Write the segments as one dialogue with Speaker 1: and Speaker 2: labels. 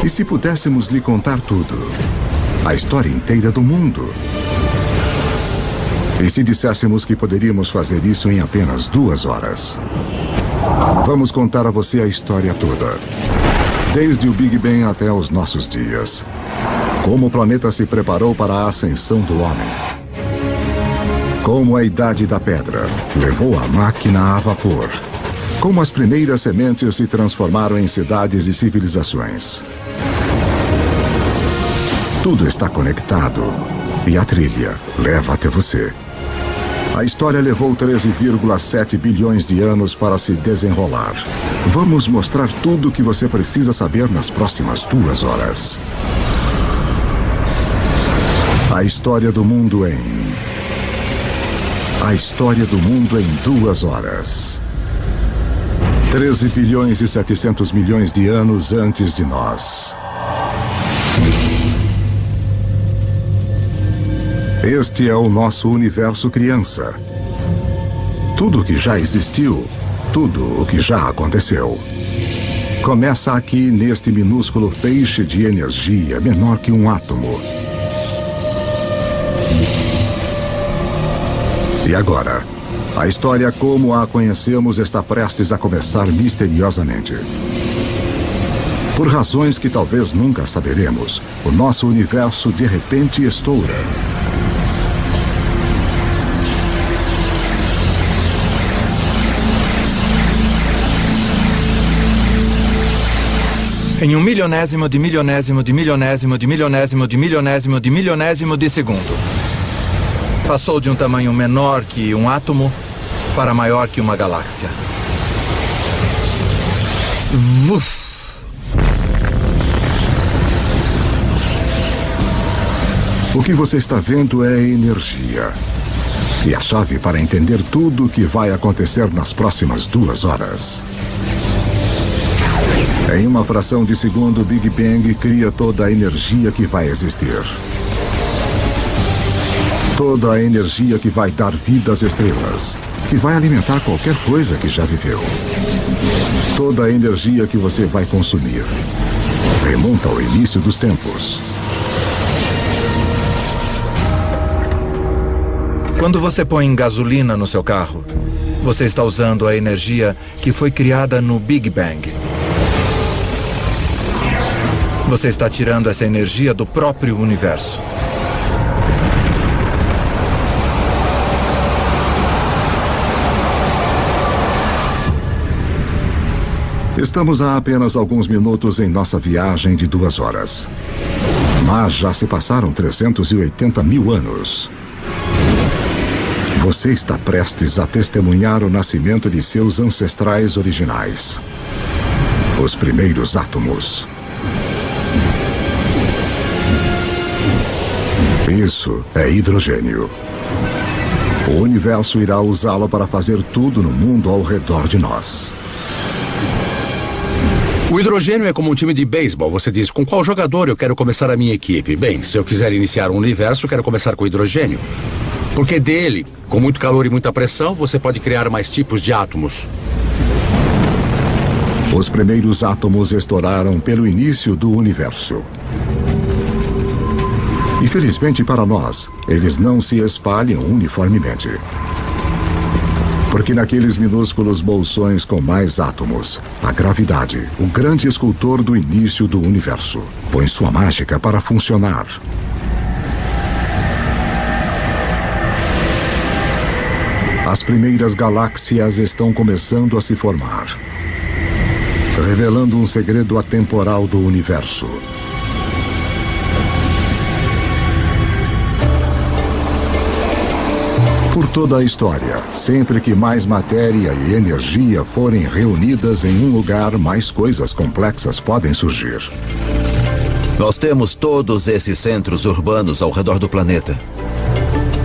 Speaker 1: E se pudéssemos lhe contar tudo? A história inteira do mundo? E se disséssemos que poderíamos fazer isso em apenas 2 horas? Vamos contar a você a história toda. Desde o Big Bang até os nossos dias. Como o planeta se preparou para a ascensão do homem. Como a Idade da Pedra levou a máquina a vapor. Como as primeiras sementes se transformaram em cidades e civilizações. Tudo está conectado e a trilha leva até você. A história levou 13,7 bilhões de anos para se desenrolar. Vamos mostrar tudo o que você precisa saber nas próximas 2 horas. A história do mundo A história do mundo em 2 horas. 13 bilhões e 700 milhões de anos antes de nós. Este é o nosso universo criança. Tudo o que já existiu, tudo o que já aconteceu. Começa aqui neste minúsculo feixe de energia menor que um átomo. E agora, a história como a conhecemos está prestes a começar misteriosamente. Por razões que talvez nunca saberemos, o nosso universo de repente estoura.
Speaker 2: Em um milionésimo de milionésimo de milionésimo de milionésimo de milionésimo de milionésimo de segundo. Passou de um tamanho menor que um átomo para maior que uma galáxia. Vuf!
Speaker 1: O que você está vendo é energia. E a chave para entender tudo o que vai acontecer nas próximas 2 horas. Em uma fração de segundo, o Big Bang cria toda a energia que vai existir. Toda a energia que vai dar vida às estrelas, que vai alimentar qualquer coisa que já viveu. Toda a energia que você vai consumir remonta ao início dos tempos.
Speaker 2: Quando você põe gasolina no seu carro, você está usando a energia que foi criada no Big Bang. Você está tirando essa energia do próprio universo.
Speaker 1: Estamos há apenas alguns minutos em nossa viagem de 2 horas. Mas já se passaram 380 mil anos. Você está prestes a testemunhar o nascimento de seus ancestrais originais. Os primeiros átomos. Isso é hidrogênio. O universo irá usá-lo para fazer tudo no mundo ao redor de nós.
Speaker 3: O hidrogênio é como um time de beisebol. Você diz, com qual jogador eu quero começar a minha equipe? Bem, se eu quiser iniciar um universo, eu quero começar com hidrogênio. Porque dele, com muito calor e muita pressão, você pode criar mais tipos de átomos.
Speaker 1: Os primeiros átomos estouraram pelo início do universo. Infelizmente para nós, eles não se espalham uniformemente. Porque naqueles minúsculos bolsões com mais átomos, a gravidade, o grande escultor do início do universo, põe sua mágica para funcionar. As primeiras galáxias estão começando a se formar, revelando um segredo atemporal do universo. Por toda a história, sempre que mais matéria e energia forem reunidas em um lugar, mais coisas complexas podem surgir.
Speaker 4: Nós temos todos esses centros urbanos ao redor do planeta,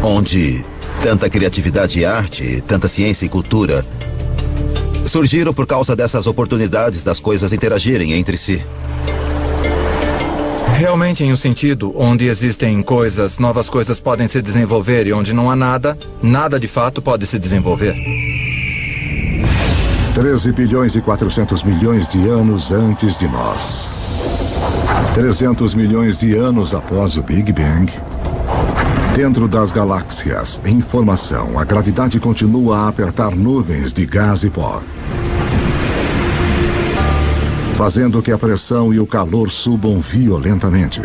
Speaker 4: onde tanta criatividade e arte, tanta ciência e cultura surgiram por causa dessas oportunidades das coisas interagirem entre si.
Speaker 2: Realmente em um sentido onde existem coisas, novas coisas podem se desenvolver e onde não há nada, nada de fato pode se desenvolver.
Speaker 1: 13 bilhões e 400 milhões de anos antes de nós. 300 milhões de anos após o Big Bang, dentro das galáxias, em formação, a gravidade continua a apertar nuvens de gás e pó, fazendo que a pressão e o calor subam violentamente.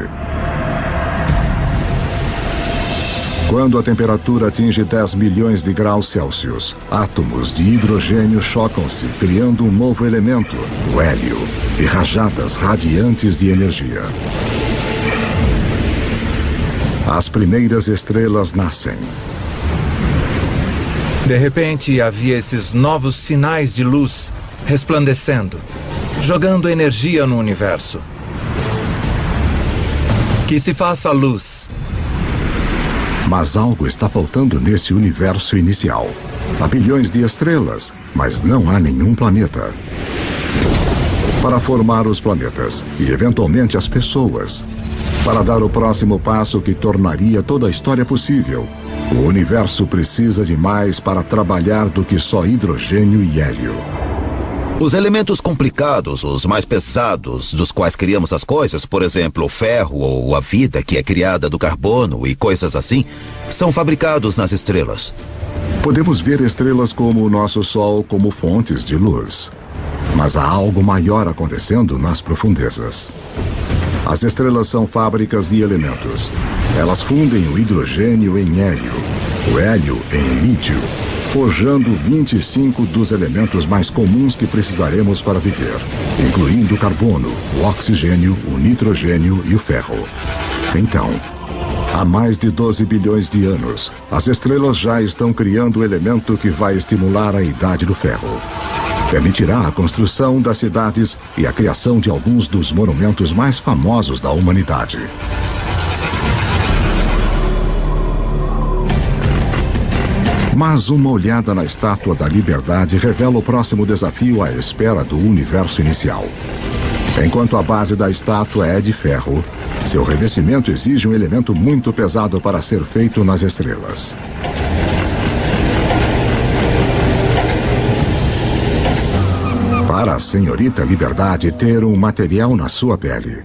Speaker 1: Quando a temperatura atinge 10 milhões de graus Celsius, átomos de hidrogênio chocam-se, criando um novo elemento, o hélio, e rajadas radiantes de energia. As primeiras estrelas nascem.
Speaker 2: De repente, havia esses novos sinais de luz resplandecendo, jogando energia no universo. Que se faça luz.
Speaker 1: Mas algo está faltando nesse universo inicial. Há bilhões de estrelas, mas não há nenhum planeta. Para formar os planetas e, eventualmente, as pessoas, para dar o próximo passo que tornaria toda a história possível, o universo precisa de mais para trabalhar do que só hidrogênio e hélio.
Speaker 4: Os elementos complicados, os mais pesados, dos quais criamos as coisas, por exemplo, o ferro ou a vida que é criada do carbono e coisas assim, são fabricados nas estrelas.
Speaker 1: Podemos ver estrelas como o nosso Sol como fontes de luz. Mas há algo maior acontecendo nas profundezas. As estrelas são fábricas de elementos. Elas fundem o hidrogênio em hélio, o hélio em lítio, forjando 25 dos elementos mais comuns que precisaremos para viver, incluindo o carbono, o oxigênio, o nitrogênio e o ferro. Então, há mais de 12 bilhões de anos, as estrelas já estão criando o elemento que vai estimular a idade do ferro. Permitirá a construção das cidades e a criação de alguns dos monumentos mais famosos da humanidade. Mas uma olhada na Estátua da Liberdade revela o próximo desafio à espera do universo inicial. Enquanto a base da estátua é de ferro, seu revestimento exige um elemento muito pesado para ser feito nas estrelas. Para a senhorita Liberdade ter um material na sua pele.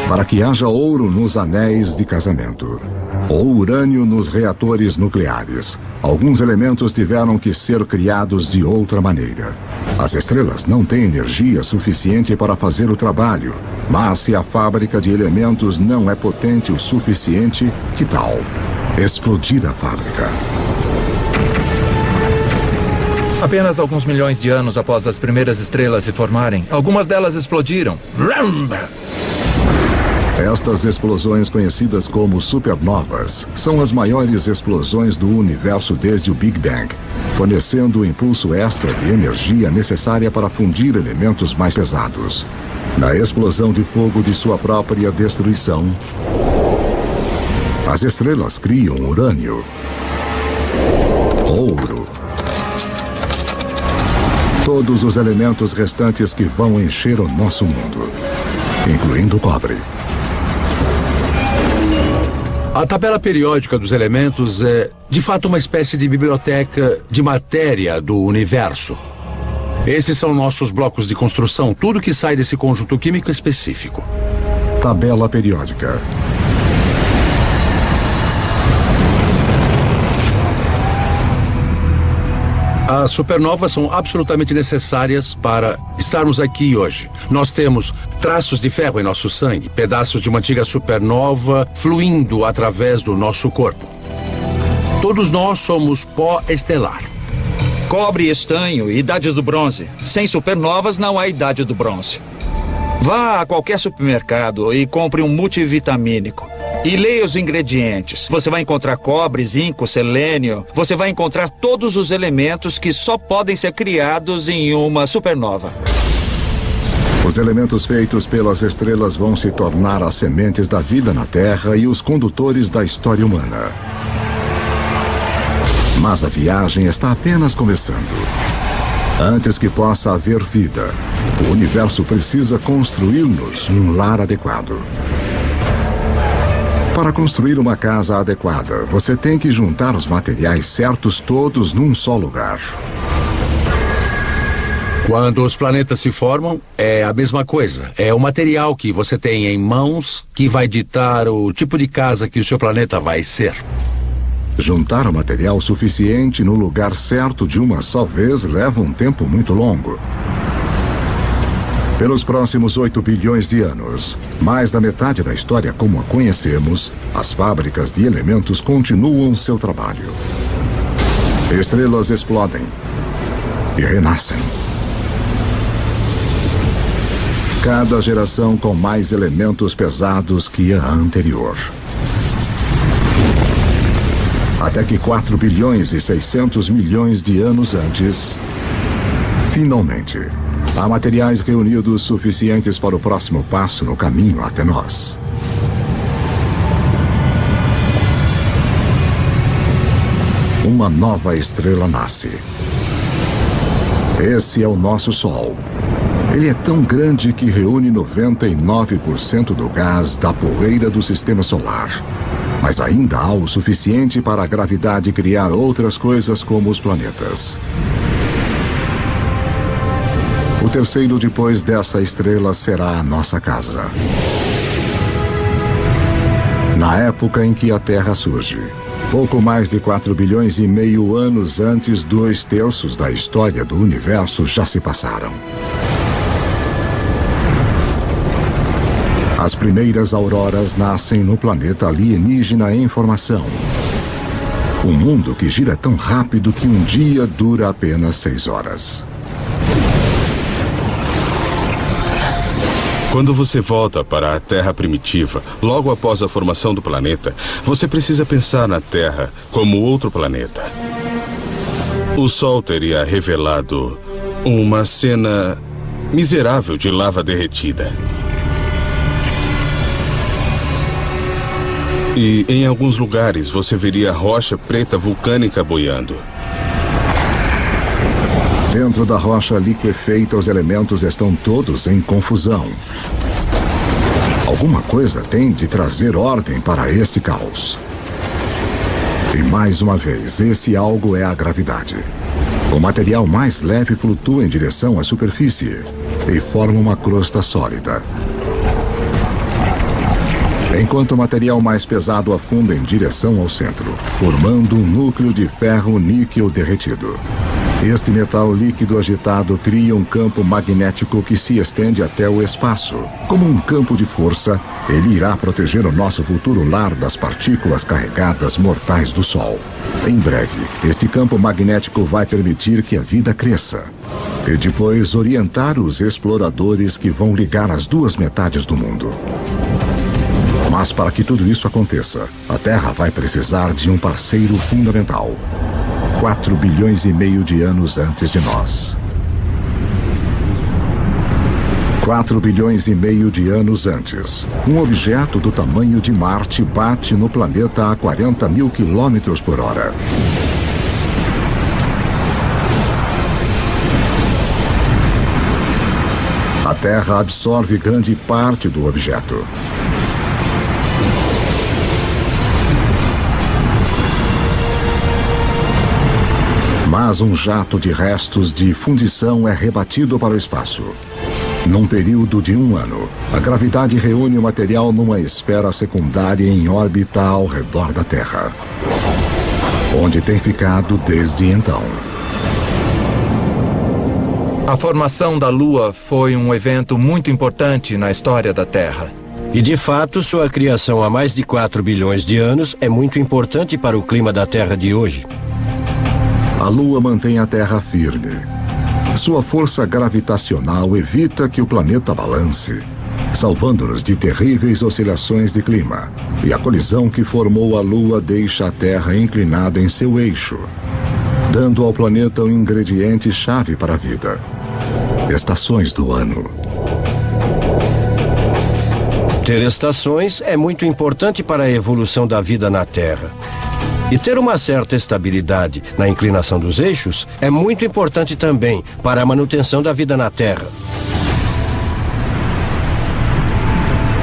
Speaker 1: Para que haja ouro nos anéis de casamento. Ou urânio nos reatores nucleares. Alguns elementos tiveram que ser criados de outra maneira. As estrelas não têm energia suficiente para fazer o trabalho, mas se a fábrica de elementos não é potente o suficiente, que tal explodir a fábrica?
Speaker 2: Apenas alguns milhões de anos após as primeiras estrelas se formarem, algumas delas explodiram.
Speaker 1: Estas explosões, conhecidas como supernovas, são as maiores explosões do universo desde o Big Bang, fornecendo o impulso extra de energia necessária para fundir elementos mais pesados. Na explosão de fogo de sua própria destruição, as estrelas criam urânio, ouro, todos os elementos restantes que vão encher o nosso mundo, incluindo o cobre.
Speaker 3: A tabela periódica dos elementos é, de fato, uma espécie de biblioteca de matéria do universo. Esses são nossos blocos de construção, tudo que sai desse conjunto químico específico.
Speaker 1: Tabela periódica.
Speaker 3: As supernovas são absolutamente necessárias para estarmos aqui hoje. Nós temos traços de ferro em nosso sangue, pedaços de uma antiga supernova fluindo através do nosso corpo. Todos nós somos pó estelar.
Speaker 5: Cobre e estanho, idade do bronze. Sem supernovas não há idade do bronze. Vá a qualquer supermercado e compre um multivitamínico. E leia os ingredientes. Você vai encontrar cobre, zinco, selênio. Você vai encontrar todos os elementos que só podem ser criados em uma supernova.
Speaker 1: Os elementos feitos pelas estrelas vão se tornar as sementes da vida na Terra e os condutores da história humana. Mas a viagem está apenas começando. Antes que possa haver vida, o universo precisa construir-nos um lar adequado. Para construir uma casa adequada, você tem que juntar os materiais certos todos num só lugar.
Speaker 3: Quando os planetas se formam, é a mesma coisa. É o material que você tem em mãos que vai ditar o tipo de casa que o seu planeta vai ser.
Speaker 1: Juntar o material suficiente no lugar certo de uma só vez leva um tempo muito longo. Pelos próximos 8 bilhões de anos, mais da metade da história como a conhecemos, as fábricas de elementos continuam seu trabalho. Estrelas explodem e renascem. Cada geração com mais elementos pesados que a anterior. Até que 4 bilhões e 600 milhões de anos antes, finalmente, há materiais reunidos suficientes para o próximo passo no caminho até nós. Uma nova estrela nasce. Esse é o nosso Sol. Ele é tão grande que reúne 99% do gás da poeira do sistema solar. Mas ainda há o suficiente para a gravidade criar outras coisas como os planetas. O terceiro depois dessa estrela será a nossa casa. Na época em que a Terra surge, pouco mais de 4 bilhões e meio anos antes, 2/3 da história do universo já se passaram. As primeiras auroras nascem no planeta alienígena em formação. Um mundo que gira tão rápido que um dia dura apenas 6 horas.
Speaker 6: Quando você volta para a Terra primitiva, logo após a formação do planeta, você precisa pensar na Terra como outro planeta. O Sol teria revelado uma cena miserável de lava derretida. E em alguns lugares você veria rocha preta vulcânica boiando.
Speaker 1: Dentro da rocha liquefeita, os elementos estão todos em confusão. Alguma coisa tem de trazer ordem para este caos. E mais uma vez, esse algo é a gravidade. O material mais leve flutua em direção à superfície e forma uma crosta sólida. Enquanto o material mais pesado afunda em direção ao centro, formando um núcleo de ferro-níquel derretido. Este metal líquido agitado cria um campo magnético que se estende até o espaço. Como um campo de força, ele irá proteger o nosso futuro lar das partículas carregadas mortais do Sol. Em breve, este campo magnético vai permitir que a vida cresça. E depois orientar os exploradores que vão ligar as duas metades do mundo. Mas para que tudo isso aconteça, a Terra vai precisar de um parceiro fundamental. 4 bilhões e meio de anos antes de nós. 4 bilhões e meio de anos antes, um objeto do tamanho de Marte bate no planeta a 40 mil quilômetros por hora. A Terra absorve grande parte do objeto. Mas um jato de restos de fundição é rebatido para o espaço. Num período de 1 ano, a gravidade reúne o material numa esfera secundária em órbita ao redor da Terra, onde tem ficado desde então.
Speaker 2: A formação da Lua foi um evento muito importante na história da Terra.
Speaker 7: E de fato, sua criação há mais de 4 bilhões de anos é muito importante para o clima da Terra de hoje.
Speaker 1: A Lua mantém a Terra firme. Sua força gravitacional evita que o planeta balance, salvando-nos de terríveis oscilações de clima. E a colisão que formou a Lua deixa a Terra inclinada em seu eixo, dando ao planeta um ingrediente-chave para a vida: estações do ano.
Speaker 7: Ter estações é muito importante para a evolução da vida na Terra. E ter uma certa estabilidade na inclinação dos eixos é muito importante também para a manutenção da vida na Terra.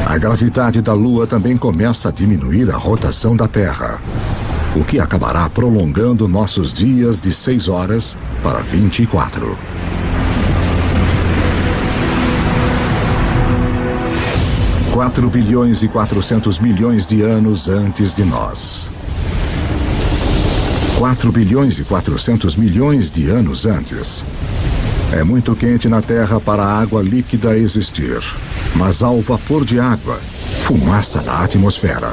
Speaker 1: A gravidade da Lua também começa a diminuir a rotação da Terra, o que acabará prolongando nossos dias de 6 horas para 24. 4 bilhões e 400 milhões de anos antes de nós. 4 bilhões e 400 milhões de anos antes. É muito quente na Terra para a água líquida existir, mas há o vapor de água, fumaça na atmosfera.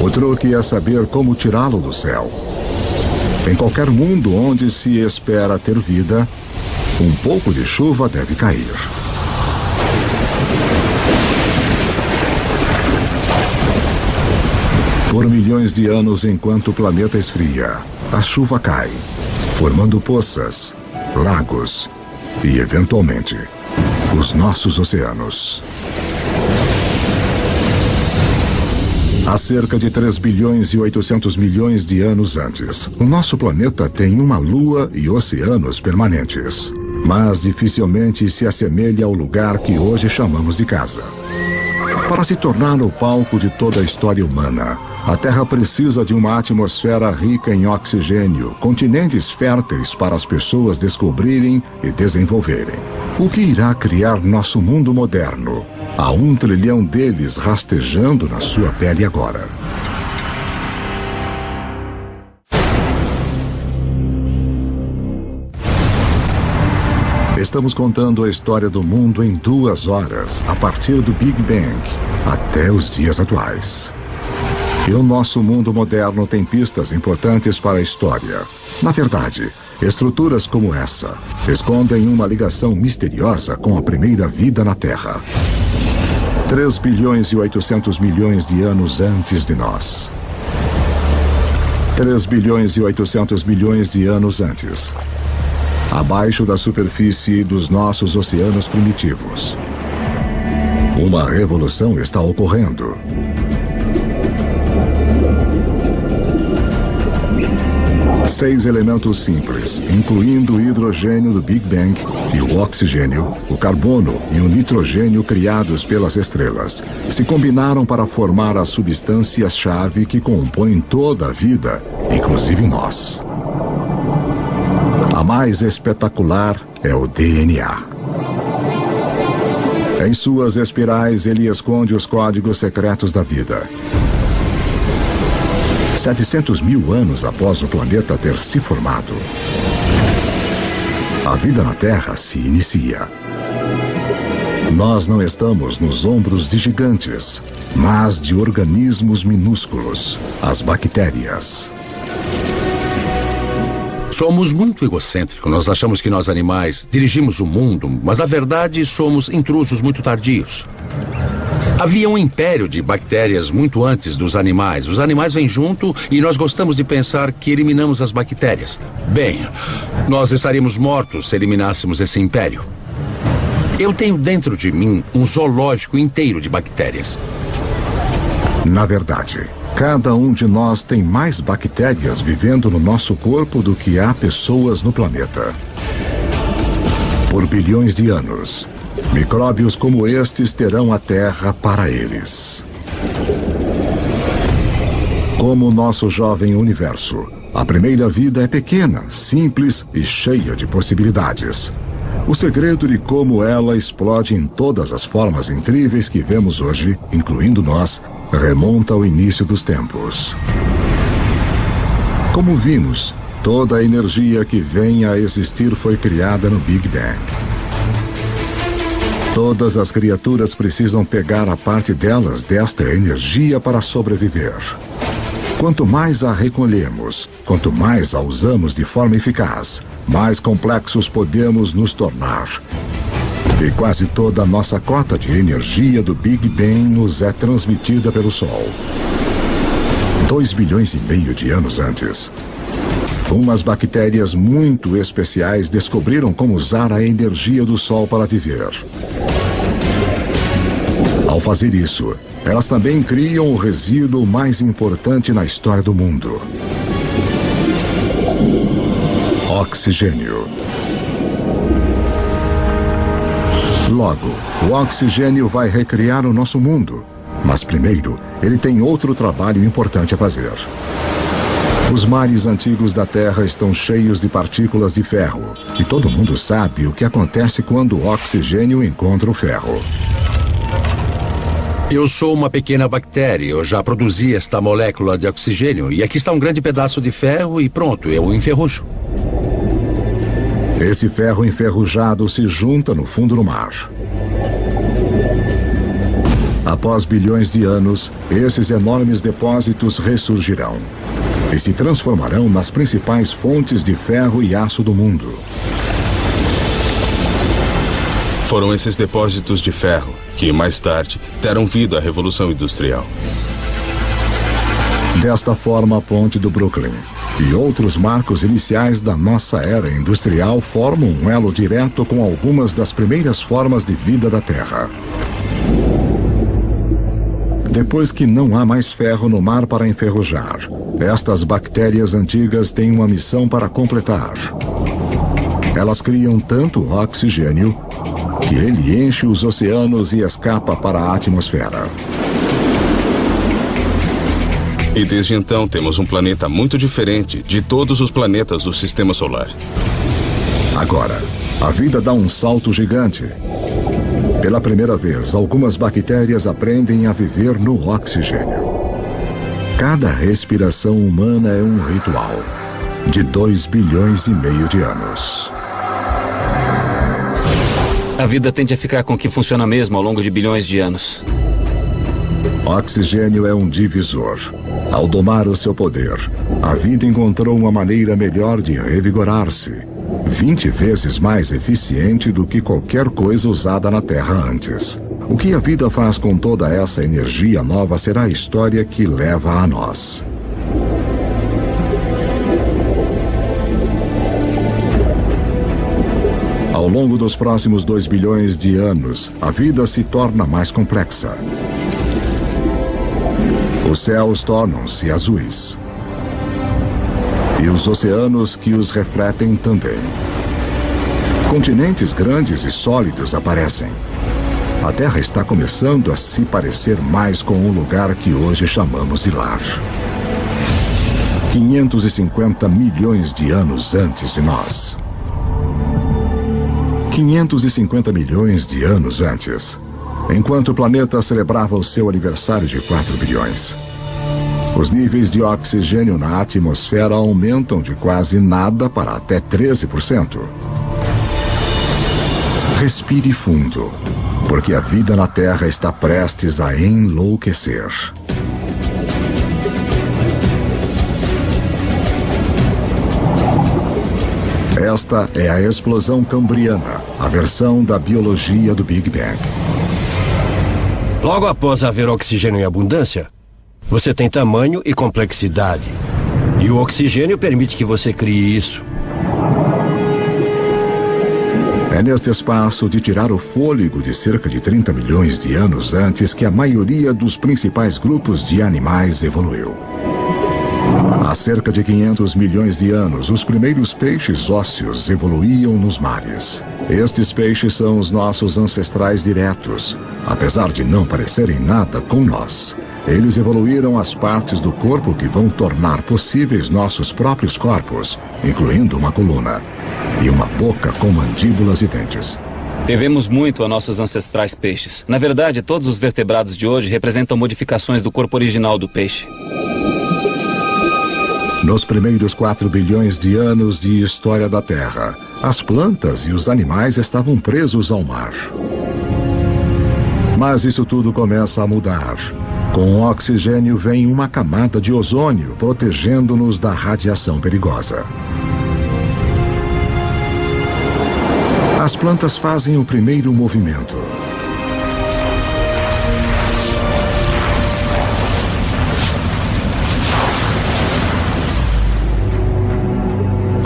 Speaker 1: O truque é saber como tirá-lo do céu. Em qualquer mundo onde se espera ter vida, um pouco de chuva deve cair. Por milhões de anos, enquanto o planeta esfria, a chuva cai, formando poças, lagos e, eventualmente, os nossos oceanos. Há cerca de 3 bilhões e 800 milhões de anos antes, o nosso planeta tem uma lua e oceanos permanentes, mas dificilmente se assemelha ao lugar que hoje chamamos de casa. Para se tornar o palco de toda a história humana, a Terra precisa de uma atmosfera rica em oxigênio, continentes férteis para as pessoas descobrirem e desenvolverem. O que irá criar nosso mundo moderno? Há 1 trilhão deles rastejando na sua pele agora. Estamos contando a história do mundo em 2 horas, a partir do Big Bang até os dias atuais. E o nosso mundo moderno tem pistas importantes para a história. Na verdade, estruturas como essa escondem uma ligação misteriosa com a primeira vida na Terra. 3 bilhões e 800 milhões de anos antes de nós. 3 bilhões e 800 milhões de anos antes. Abaixo da superfície dos nossos oceanos primitivos. Uma revolução está ocorrendo. Seis elementos simples, incluindo o hidrogênio do Big Bang e o oxigênio, o carbono e o nitrogênio criados pelas estrelas, se combinaram para formar as substâncias-chave que compõem toda a vida, inclusive nós. A mais espetacular é o DNA. Em suas espirais, ele esconde os códigos secretos da vida. 700 mil anos após o planeta ter se formado, a vida na Terra se inicia. Nós não estamos nos ombros de gigantes, mas de organismos minúsculos, as bactérias.
Speaker 3: Somos muito egocêntricos. Nós achamos que nós animais dirigimos o mundo, mas na verdade somos intrusos muito tardios. Havia um império de bactérias muito antes dos animais. Os animais vêm junto e nós gostamos de pensar que eliminamos as bactérias. Bem, nós estaríamos mortos se eliminássemos esse império. Eu tenho dentro de mim um zoológico inteiro de bactérias.
Speaker 1: Na verdade, cada um de nós tem mais bactérias vivendo no nosso corpo do que há pessoas no planeta. Por bilhões de anos, micróbios como estes terão a Terra para eles. Como o nosso jovem universo, a primeira vida é pequena, simples e cheia de possibilidades. O segredo de como ela explode em todas as formas incríveis que vemos hoje, incluindo nós, remonta ao início dos tempos. Como vimos, toda a energia que vem a existir foi criada no Big Bang. Todas as criaturas precisam pegar a parte delas desta energia para sobreviver. Quanto mais a recolhemos, quanto mais a usamos de forma eficaz, mais complexos podemos nos tornar. E quase toda a nossa cota de energia do Big Bang nos é transmitida pelo Sol. 2 bilhões e meio de anos antes, umas bactérias muito especiais descobriram como usar a energia do Sol para viver. Ao fazer isso, elas também criam o resíduo mais importante na história do mundo: oxigênio. Logo, o oxigênio vai recriar o nosso mundo. Mas primeiro, ele tem outro trabalho importante a fazer. Os mares antigos da Terra estão cheios de partículas de ferro. E todo mundo sabe o que acontece quando o oxigênio encontra o ferro.
Speaker 3: Eu sou uma pequena bactéria. Eu já produzi esta molécula de oxigênio. E aqui está um grande pedaço de ferro e pronto, eu o enferrujo.
Speaker 1: Esse ferro enferrujado se junta no fundo do mar. Após bilhões de anos, esses enormes depósitos ressurgirão e se transformarão nas principais fontes de ferro e aço do mundo.
Speaker 6: Foram esses depósitos de ferro que, mais tarde, deram vida à Revolução Industrial.
Speaker 1: Desta forma, a Ponte do Brooklyn e outros marcos iniciais da nossa era industrial formam um elo direto com algumas das primeiras formas de vida da Terra. Depois que não há mais ferro no mar para enferrujar, estas bactérias antigas têm uma missão para completar. Elas criam tanto oxigênio que ele enche os oceanos e escapa para a atmosfera.
Speaker 6: E desde então temos um planeta muito diferente de todos os planetas do Sistema Solar.
Speaker 1: Agora, a vida dá um salto gigante. Pela primeira vez, algumas bactérias aprendem a viver no oxigênio. Cada respiração humana é um ritual de 2,5 bilhões de anos.
Speaker 8: A vida tende a ficar com o que funciona mesmo ao longo de bilhões de anos.
Speaker 1: Oxigênio é um divisor. Ao domar o seu poder, a vida encontrou uma maneira melhor de revigorar-se, 20 vezes mais eficiente do que qualquer coisa usada na Terra antes. O que a vida faz com toda essa energia nova será a história que leva a nós. Ao longo dos próximos 2 bilhões de anos, a vida se torna mais complexa. Os céus tornam-se azuis. E os oceanos que os refletem também. Continentes grandes e sólidos aparecem. A Terra está começando a se parecer mais com o lugar que hoje chamamos de lar. 550 milhões de anos antes de nós. 550 milhões de anos antes, enquanto o planeta celebrava o seu aniversário de 4 bilhões. Os níveis de oxigênio na atmosfera aumentam de quase nada para até 13%. Respire fundo, porque a vida na Terra está prestes a enlouquecer. Esta é a explosão cambriana, a versão da biologia do Big Bang.
Speaker 7: Logo após haver oxigênio em abundância, você tem tamanho e complexidade. E o oxigênio permite que você crie isso.
Speaker 1: É neste espaço de tirar o fôlego de cerca de 30 milhões de anos antes que a maioria dos principais grupos de animais evoluiu. Há cerca de 500 milhões de anos, os primeiros peixes ósseos evoluíam nos mares. Estes peixes são os nossos ancestrais diretos, apesar de não parecerem nada com nós. Eles evoluíram as partes do corpo que vão tornar possíveis nossos próprios corpos, incluindo uma coluna e uma boca com mandíbulas e dentes.
Speaker 8: Devemos muito a nossos ancestrais peixes. Na verdade, todos os vertebrados de hoje representam modificações do corpo original do peixe.
Speaker 1: Nos primeiros 4 bilhões de anos de história da Terra, as plantas e os animais estavam presos ao mar. Mas isso tudo começa a mudar. Com o oxigênio vem uma camada de ozônio protegendo-nos da radiação perigosa. As plantas fazem o primeiro movimento.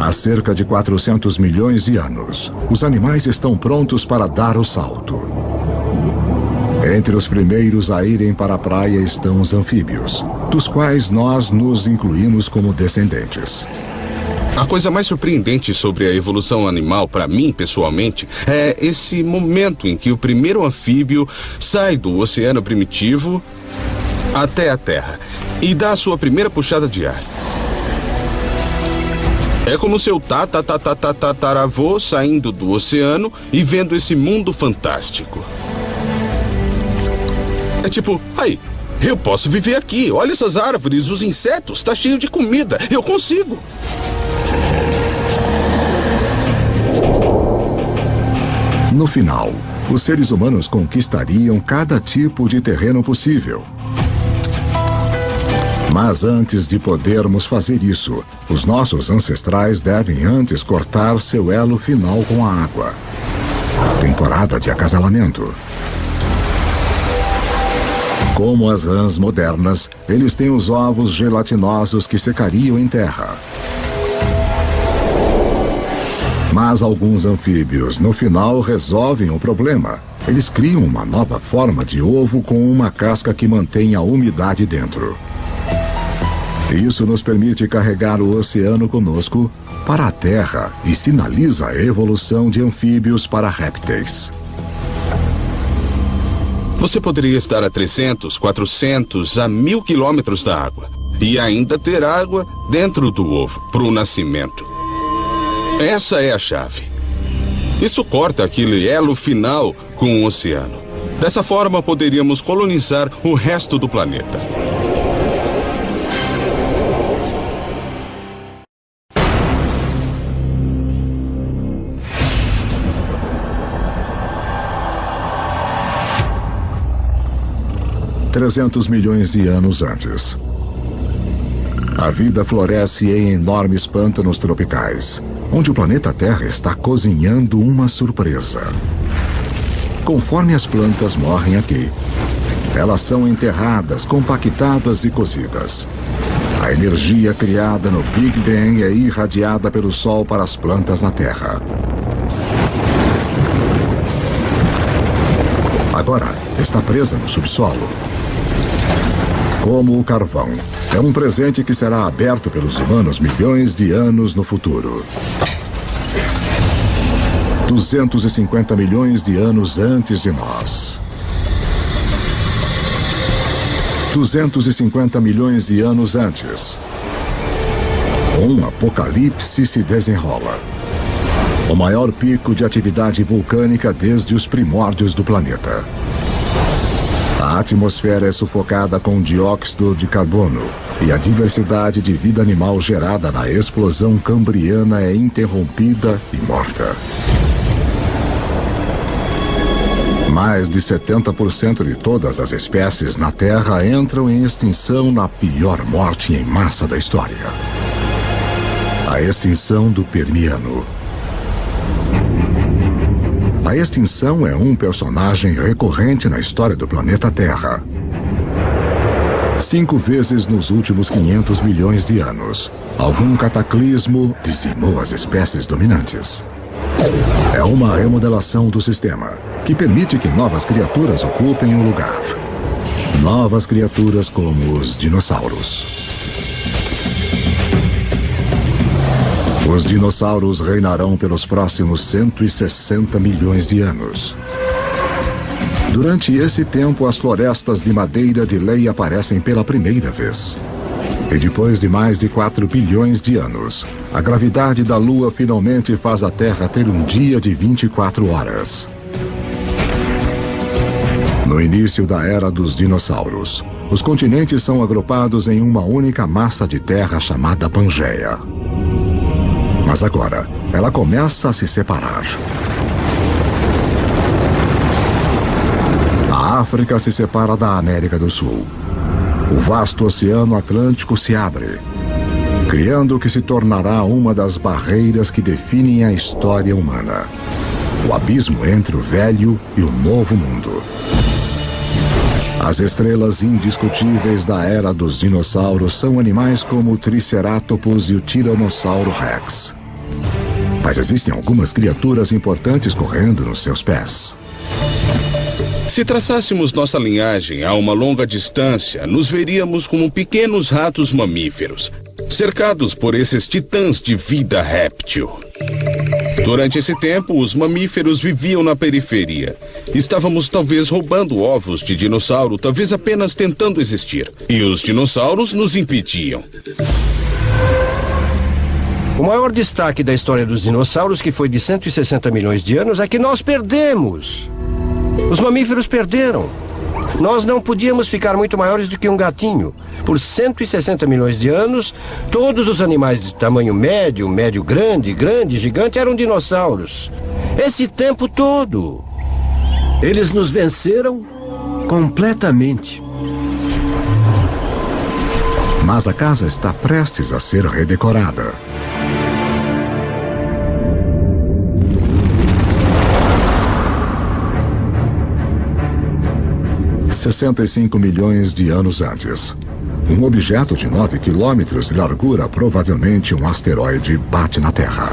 Speaker 1: Há cerca de 400 milhões de anos, os animais estão prontos para dar o salto. Entre os primeiros a irem para a praia estão os anfíbios, dos quais nós nos incluímos como descendentes.
Speaker 6: A coisa mais surpreendente sobre a evolução animal, para mim, pessoalmente, é esse momento em que o primeiro anfíbio sai do oceano primitivo até a Terra e dá a sua primeira puxada de ar. É como seu tataravô saindo do oceano e vendo esse mundo fantástico. É tipo, aí, eu posso viver aqui. Olha essas árvores, os insetos, tá cheio de comida. Eu consigo.
Speaker 1: No final, os seres humanos conquistariam cada tipo de terreno possível. Mas antes de podermos fazer isso, os nossos ancestrais devem antes cortar seu elo final com a água. A temporada de acasalamento. Como as rãs modernas, eles têm os ovos gelatinosos que secariam em terra. Mas alguns anfíbios, no final, resolvem o problema. Eles criam uma nova forma de ovo com uma casca que mantém a umidade dentro. Isso nos permite carregar o oceano conosco para a Terra e sinaliza a evolução de anfíbios para répteis.
Speaker 6: Você poderia estar a 300, 400, a 1000 quilômetros da água e ainda ter água dentro do ovo para o nascimento. Essa é a chave. Isso corta aquele elo final com o oceano. Dessa forma, poderíamos colonizar o resto do planeta.
Speaker 1: $300 milhões de anos antes. A vida floresce em enormes pântanos tropicais, onde o planeta Terra está cozinhando uma surpresa. Conforme as plantas morrem aqui, elas são enterradas, compactadas e cozidas. A energia criada no Big Bang é irradiada pelo Sol para as plantas na Terra. Agora está presa no subsolo. Como o carvão, é um presente que será aberto pelos humanos milhões de anos no futuro. 250 milhões de anos antes de nós. 250 milhões de anos antes. Um apocalipse se desenrola. O maior pico de atividade vulcânica desde os primórdios do planeta. A atmosfera é sufocada com dióxido de carbono e a diversidade de vida animal gerada na explosão cambriana é interrompida e morta. Mais de 70% de todas as espécies na Terra entram em extinção na pior morte em massa da história. A extinção do Permiano. A extinção é um personagem recorrente na história do planeta Terra. 5 vezes nos últimos 500 milhões de anos, algum cataclismo dizimou as espécies dominantes. É uma remodelação do sistema, que permite que novas criaturas ocupem o lugar. Novas criaturas como os dinossauros. Os dinossauros reinarão pelos próximos 160 milhões de anos. Durante esse tempo, as florestas de madeira de lei aparecem pela primeira vez. E depois de mais de 4 bilhões de anos, a gravidade da Lua finalmente faz a Terra ter um dia de 24 horas. No início da era dos dinossauros, os continentes são agrupados em uma única massa de terra chamada Pangeia. Mas agora, ela começa a se separar. A África se separa da América do Sul. O vasto Oceano Atlântico se abre, criando o que se tornará uma das barreiras que definem a história humana. O abismo entre o velho e o novo mundo. As estrelas indiscutíveis da era dos dinossauros são animais como o Triceratopus e o Tiranossauro Rex. Mas existem algumas criaturas importantes correndo nos seus pés.
Speaker 6: Se traçássemos nossa linhagem a uma longa distância, nos veríamos como pequenos ratos mamíferos, cercados por esses titãs de vida réptil. Durante esse tempo, os mamíferos viviam na periferia. Estávamos talvez roubando ovos de dinossauro, talvez apenas tentando existir. E os dinossauros nos impediam.
Speaker 7: O maior destaque da história dos dinossauros, que foi de 160 milhões de anos, é que nós perdemos. Os mamíferos perderam. Nós não podíamos ficar muito maiores do que um gatinho. Por 160 milhões de anos, todos os animais de tamanho médio, médio-grande, grande, gigante eram dinossauros. Esse tempo todo.
Speaker 9: Eles nos venceram completamente.
Speaker 1: Mas a casa está prestes a ser redecorada. $65 milhões de anos antes. Um objeto de 9 quilômetros de largura, provavelmente um asteroide, bate na Terra.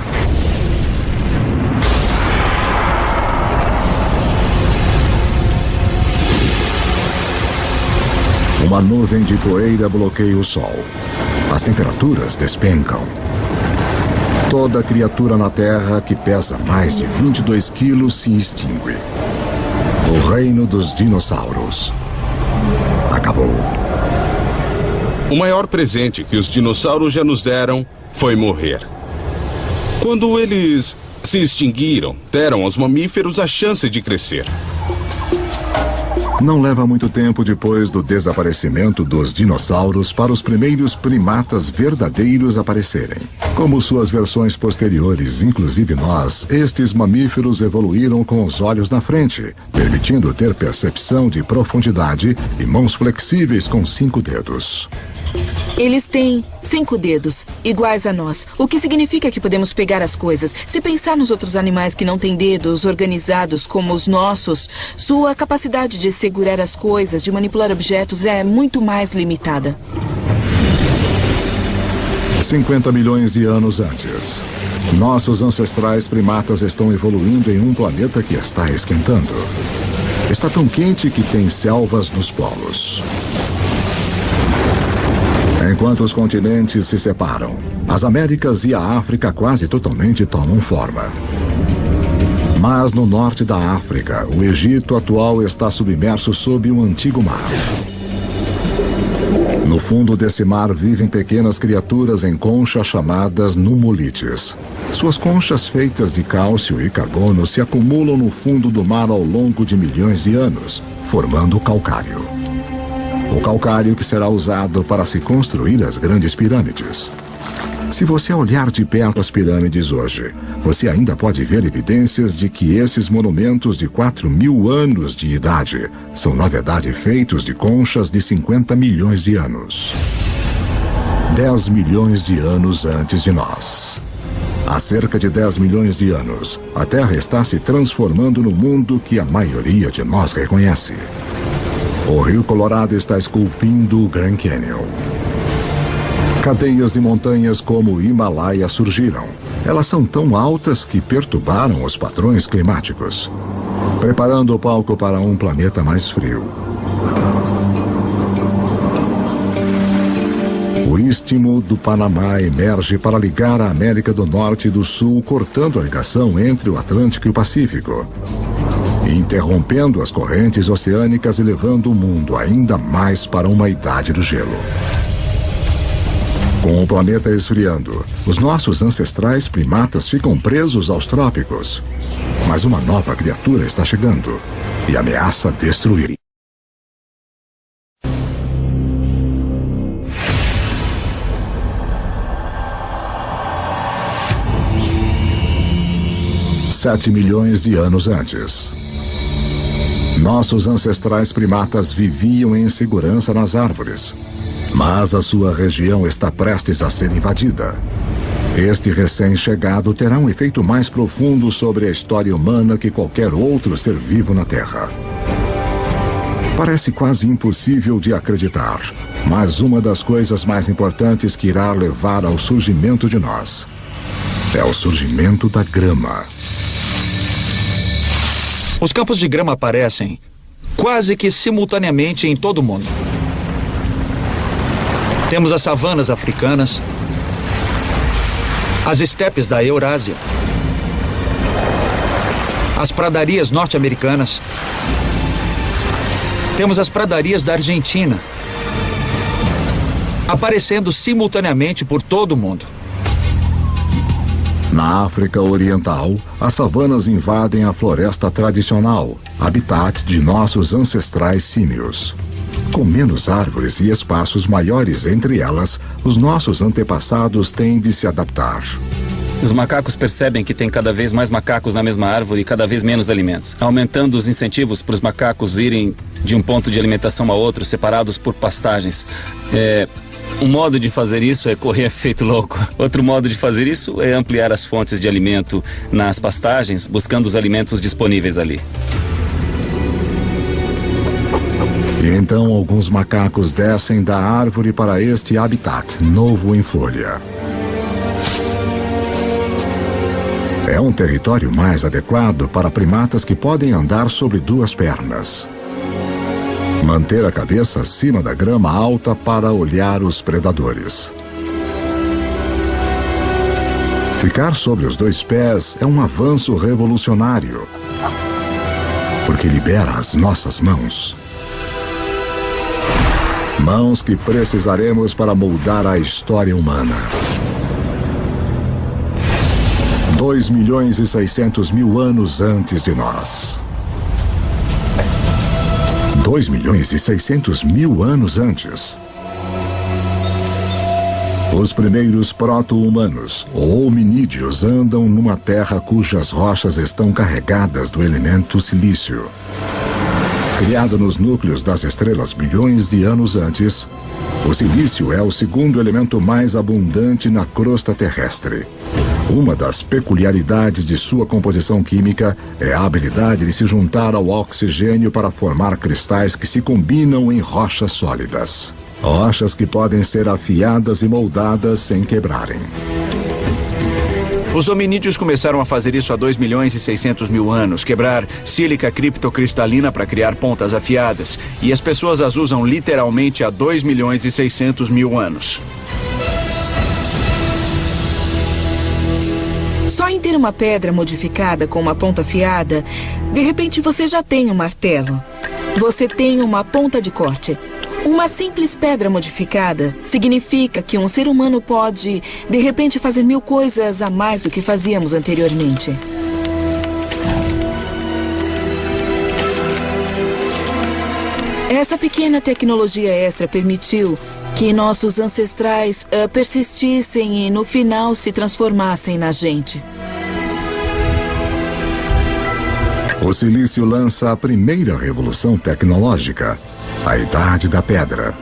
Speaker 1: Uma nuvem de poeira bloqueia o Sol. As temperaturas despencam. Toda criatura na Terra que pesa mais de 22 quilos se extingue. O reino dos dinossauros acabou.
Speaker 6: O maior presente que os dinossauros já nos deram foi morrer. Quando eles se extinguiram, deram aos mamíferos a chance de crescer.
Speaker 1: Não leva muito tempo depois do desaparecimento dos dinossauros para os primeiros primatas verdadeiros aparecerem. Como suas versões posteriores, inclusive nós, estes mamíferos evoluíram com os olhos na frente, permitindo ter percepção de profundidade e mãos flexíveis com 5 dedos.
Speaker 10: Eles têm 5 dedos, iguais a nós, o que significa que podemos pegar as coisas. Se pensar nos outros animais que não têm dedos organizados como os nossos, sua capacidade de segurar as coisas, de manipular objetos é muito mais limitada.
Speaker 1: 50 milhões de anos antes. Nossos ancestrais primatas estão evoluindo em um planeta que está esquentando. Está tão quente que tem selvas nos polos. Enquanto os continentes se separam, as Américas e a África quase totalmente tomam forma. Mas no norte da África, o Egito atual está submerso sob um antigo mar. No fundo desse mar vivem pequenas criaturas em conchas chamadas nummulites. Suas conchas feitas de cálcio e carbono se acumulam no fundo do mar ao longo de milhões de anos, formando calcário. O calcário que será usado para se construir as grandes pirâmides. Se você olhar de perto as pirâmides hoje, você ainda pode ver evidências de que esses monumentos de 4.000 anos de idade são, na verdade, feitos de conchas de 50 milhões de anos. 10 milhões de anos antes de nós. Há cerca de 10 milhões de anos, a Terra está se transformando no mundo que a maioria de nós reconhece. O Rio Colorado está esculpindo o Grand Canyon. Cadeias de montanhas como o Himalaia surgiram. Elas são tão altas que perturbaram os padrões climáticos, preparando o palco para um planeta mais frio. O Istmo do Panamá emerge para ligar a América do Norte e do Sul, cortando a ligação entre o Atlântico e o Pacífico, interrompendo as correntes oceânicas e levando o mundo ainda mais para uma idade do gelo. Com o planeta esfriando, os nossos ancestrais primatas ficam presos aos trópicos. Mas uma nova criatura está chegando e ameaça destruir. $7 milhões de anos antes. Nossos ancestrais primatas viviam em segurança nas árvores. Mas a sua região está prestes a ser invadida. Este recém-chegado terá um efeito mais profundo sobre a história humana que qualquer outro ser vivo na Terra. Parece quase impossível de acreditar, mas uma das coisas mais importantes que irá levar ao surgimento de nós é o surgimento da grama.
Speaker 5: Os campos de grama aparecem quase que simultaneamente em todo o mundo. Temos as savanas africanas, as estepes da Eurásia, as pradarias norte-americanas, temos as pradarias da Argentina, aparecendo simultaneamente por todo o mundo.
Speaker 1: Na África Oriental, as savanas invadem a floresta tradicional, habitat de nossos ancestrais símios. Com menos árvores e espaços maiores entre elas, os nossos antepassados têm de se adaptar.
Speaker 8: Os macacos percebem que tem cada vez mais macacos na mesma árvore e cada vez menos alimentos, aumentando os incentivos para os macacos irem de um ponto de alimentação a outro, separados por pastagens. Um modo de fazer isso é correr feito louco. Outro modo de fazer isso é ampliar as fontes de alimento nas pastagens, buscando os alimentos disponíveis ali.
Speaker 1: E então alguns macacos descem da árvore para este habitat novo em folha. É um território mais adequado para primatas que podem andar sobre duas pernas. Manter a cabeça acima da grama alta para olhar os predadores. Ficar sobre os dois pés é um avanço revolucionário, porque libera as nossas mãos. Mãos que precisaremos para moldar a história humana. 2.600.000 anos antes de nós. 2.600.000 anos antes. Os primeiros proto-humanos, ou hominídeos, andam numa terra cujas rochas estão carregadas do elemento silício. Criado nos núcleos das estrelas bilhões de anos antes, o silício é o segundo elemento mais abundante na crosta terrestre. Uma das peculiaridades de sua composição química é a habilidade de se juntar ao oxigênio para formar cristais que se combinam em rochas sólidas. Rochas que podem ser afiadas e moldadas sem quebrarem.
Speaker 11: Os hominídeos começaram a fazer isso há 2.600.000 anos, quebrar sílica criptocristalina para criar pontas afiadas. E as pessoas as usam literalmente há 2.600.000 anos.
Speaker 10: Só em ter uma pedra modificada com uma ponta afiada, de repente você já tem um martelo. Você tem uma ponta de corte. Uma simples pedra modificada significa que um ser humano pode, de repente, fazer 1000 coisas a mais do que fazíamos anteriormente. Essa pequena tecnologia extra permitiu que nossos ancestrais persistissem e, no final, se transformassem na gente.
Speaker 1: O silício lança a primeira revolução tecnológica, a Idade da Pedra.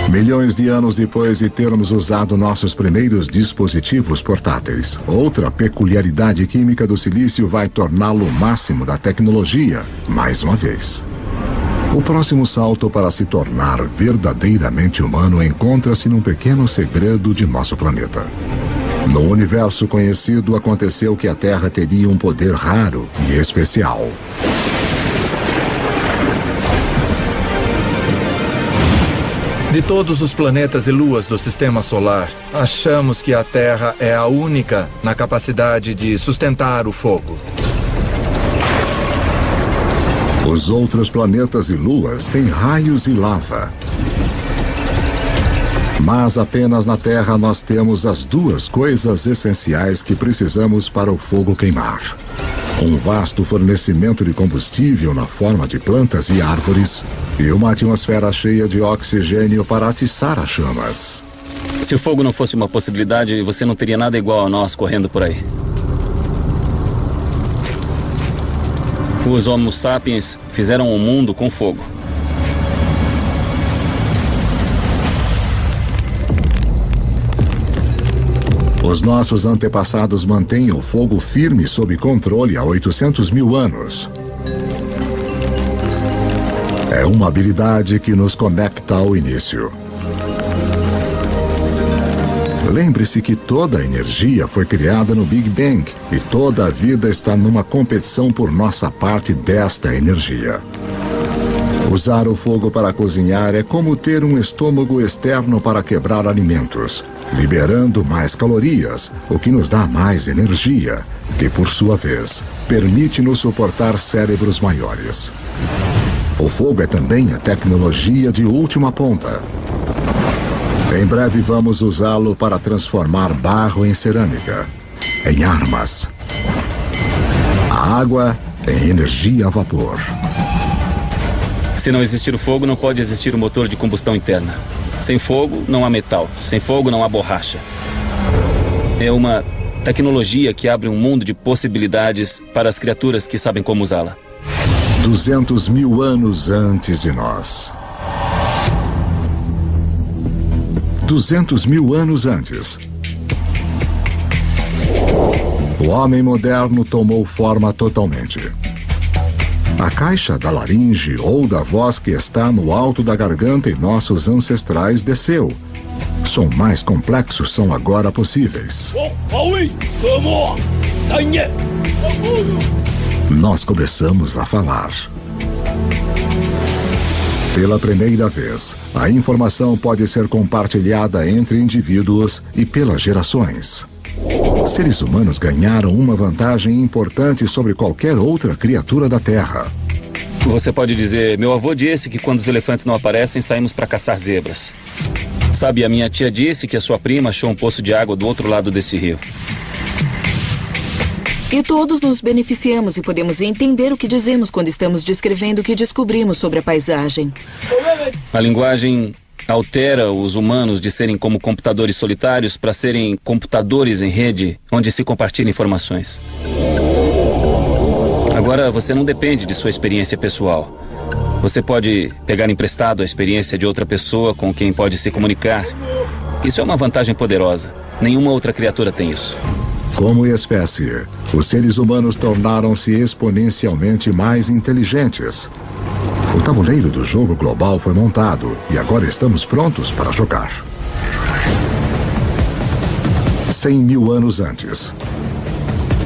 Speaker 1: Milhões de anos depois de termos usado nossos primeiros dispositivos portáteis, outra peculiaridade química do silício vai torná-lo o máximo da tecnologia, mais uma vez. O próximo salto para se tornar verdadeiramente humano encontra-se num pequeno segredo de nosso planeta. No universo conhecido, aconteceu que a Terra teria um poder raro e especial.
Speaker 2: De todos os planetas e luas do Sistema Solar, achamos que a Terra é a única na capacidade de sustentar o fogo.
Speaker 1: Os outros planetas e luas têm raios e lava. Mas apenas na Terra nós temos as duas coisas essenciais que precisamos para o fogo queimar. Um vasto fornecimento de combustível na forma de plantas e árvores e uma atmosfera cheia de oxigênio para atiçar as chamas.
Speaker 8: Se o fogo não fosse uma possibilidade, você não teria nada igual a nós correndo por aí. Os Homo sapiens fizeram o mundo com fogo.
Speaker 1: Os nossos antepassados mantêm o fogo firme sob controle há 800.000 anos. É uma habilidade que nos conecta ao início. Lembre-se que toda a energia foi criada no Big Bang e toda a vida está numa competição por nossa parte desta energia. Usar o fogo para cozinhar é como ter um estômago externo para quebrar alimentos, liberando mais calorias, o que nos dá mais energia, que por sua vez permite-nos suportar cérebros maiores. O fogo é também a tecnologia de última ponta. Em breve vamos usá-lo para transformar barro em cerâmica, em armas, a água em energia a vapor.
Speaker 8: Se não existir o fogo, não pode existir o motor de combustão interna. Sem fogo, não há metal. Sem fogo, não há borracha. É uma tecnologia que abre um mundo de possibilidades para as criaturas que sabem como usá-la.
Speaker 1: 200 mil anos antes de nós. 200 mil anos antes. O homem moderno tomou forma totalmente. A caixa da laringe ou da voz que está no alto da garganta em nossos ancestrais desceu. Som mais complexos são agora possíveis. Nós começamos a falar. Pela primeira vez, a informação pode ser compartilhada entre indivíduos e pelas gerações. Seres humanos ganharam uma vantagem importante sobre qualquer outra criatura da Terra.
Speaker 8: Você pode dizer, meu avô disse que quando os elefantes não aparecem, saímos para caçar zebras. Sabe, a minha tia disse que a sua prima achou um poço de água do outro lado desse rio.
Speaker 10: E todos nos beneficiamos e podemos entender o que dizemos quando estamos descrevendo o que descobrimos sobre a paisagem.
Speaker 8: A linguagem altera os humanos de serem como computadores solitários para serem computadores em rede, onde se compartilham informações. Agora, você não depende de sua experiência pessoal. Você pode pegar emprestado a experiência de outra pessoa com quem pode se comunicar. Isso é uma vantagem poderosa. Nenhuma outra criatura tem isso.
Speaker 1: Como espécie, os seres humanos tornaram-se exponencialmente mais inteligentes. O tabuleiro do jogo global foi montado e agora estamos prontos para jogar. 100 mil anos antes.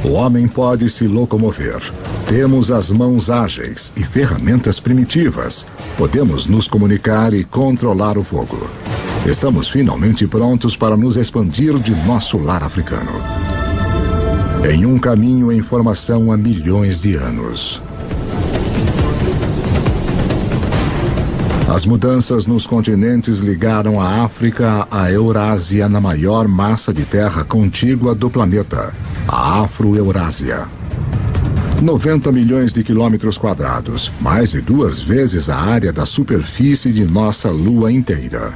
Speaker 1: O homem pode se locomover. Temos as mãos ágeis e ferramentas primitivas. Podemos nos comunicar e controlar o fogo. Estamos finalmente prontos para nos expandir de nosso lar africano. Em um caminho em formação há milhões de anos. As mudanças nos continentes ligaram a África à Eurásia na maior massa de terra contígua do planeta, a Afro-Eurásia. 90 milhões de quilômetros quadrados, mais de 2 vezes a área da superfície de nossa Lua inteira.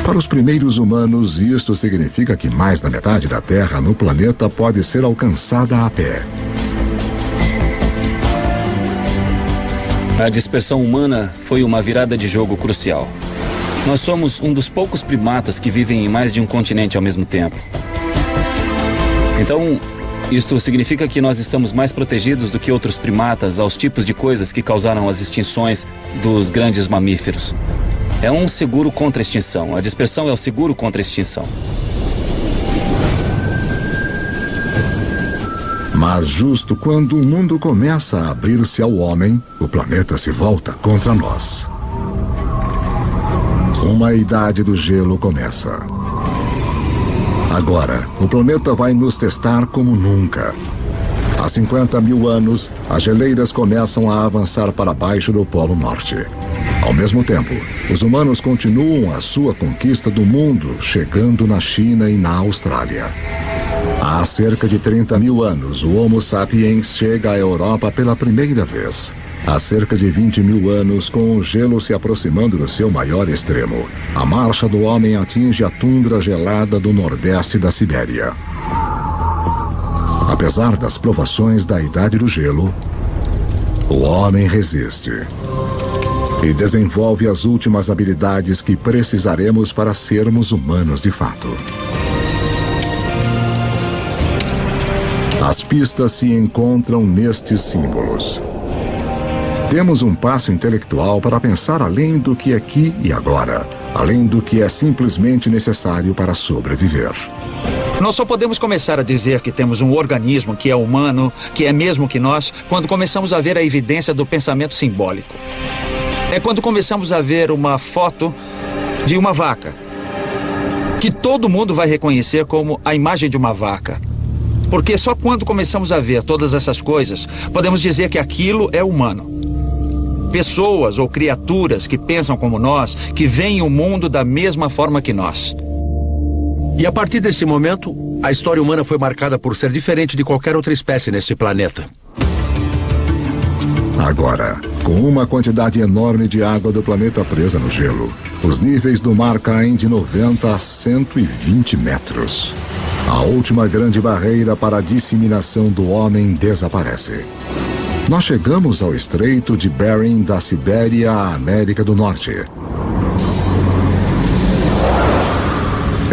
Speaker 1: Para os primeiros humanos, isto significa que mais da metade da Terra no planeta pode ser alcançada a pé.
Speaker 8: A dispersão humana foi uma virada de jogo crucial. Nós somos um dos poucos primatas que vivem em mais de um continente ao mesmo tempo. Então, isto significa que nós estamos mais protegidos do que outros primatas aos tipos de coisas que causaram as extinções dos grandes mamíferos. É um seguro contra a extinção. A dispersão é o seguro contra a extinção.
Speaker 1: Mas justo quando o mundo começa a abrir-se ao homem, o planeta se volta contra nós. Uma idade do gelo começa. Agora, o planeta vai nos testar como nunca. Há 50 mil anos, as geleiras começam a avançar para baixo do Polo Norte. Ao mesmo tempo, os humanos continuam a sua conquista do mundo, chegando na China e na Austrália. Há cerca de 30 mil anos, o Homo sapiens chega à Europa pela primeira vez. Há cerca de 20 mil anos, com o gelo se aproximando do seu maior extremo, a marcha do homem atinge a tundra gelada do nordeste da Sibéria. Apesar das provações da Idade do Gelo, o homem resiste e desenvolve as últimas habilidades que precisaremos para sermos humanos de fato. As pistas se encontram nestes símbolos. Temos um passo intelectual para pensar além do que é aqui e agora, além do que é simplesmente necessário para sobreviver.
Speaker 5: Nós só podemos começar a dizer que temos um organismo que é humano, que é mesmo que nós, quando começamos a ver a evidência do pensamento simbólico. É quando começamos a ver uma foto de uma vaca, que todo mundo vai reconhecer como a imagem de uma vaca. Porque só quando começamos a ver todas essas coisas, podemos dizer que aquilo é humano. Pessoas ou criaturas que pensam como nós, que veem o mundo da mesma forma que nós.
Speaker 3: E a partir desse momento, a história humana foi marcada por ser diferente de qualquer outra espécie neste planeta.
Speaker 1: Agora, com uma quantidade enorme de água do planeta presa no gelo, os níveis do mar caem de 90 a 120 metros. A última grande barreira para a disseminação do homem desaparece. Nós chegamos ao Estreito de Bering da Sibéria à América do Norte.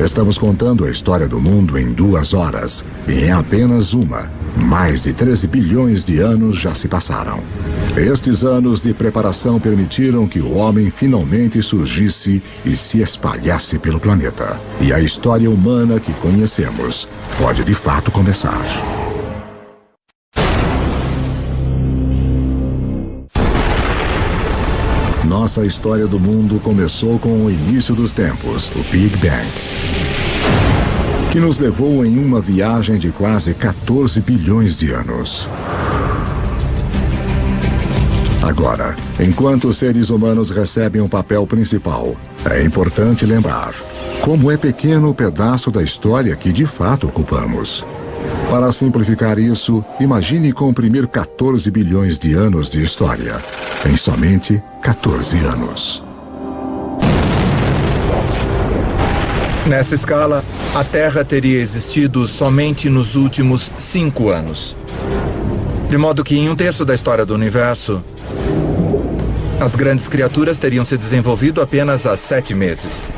Speaker 1: Estamos contando a história do mundo em 2 horas, e em apenas uma, mais de 13 bilhões de anos já se passaram. Estes anos de preparação permitiram que o homem finalmente surgisse e se espalhasse pelo planeta. E a história humana que conhecemos pode de fato começar. Nossa história do mundo começou com o início dos tempos, o Big Bang, que nos levou em uma viagem de quase 14 bilhões de anos. Agora, enquanto os seres humanos recebem um papel principal, é importante lembrar como é pequeno o pedaço da história que de fato ocupamos. Para simplificar isso, imagine comprimir 14 bilhões de anos de história em somente 14 anos.
Speaker 2: Nessa escala, a Terra teria existido somente nos últimos 5 anos. De modo que em 1/3 da história do universo, as grandes criaturas teriam se desenvolvido apenas há 7 meses.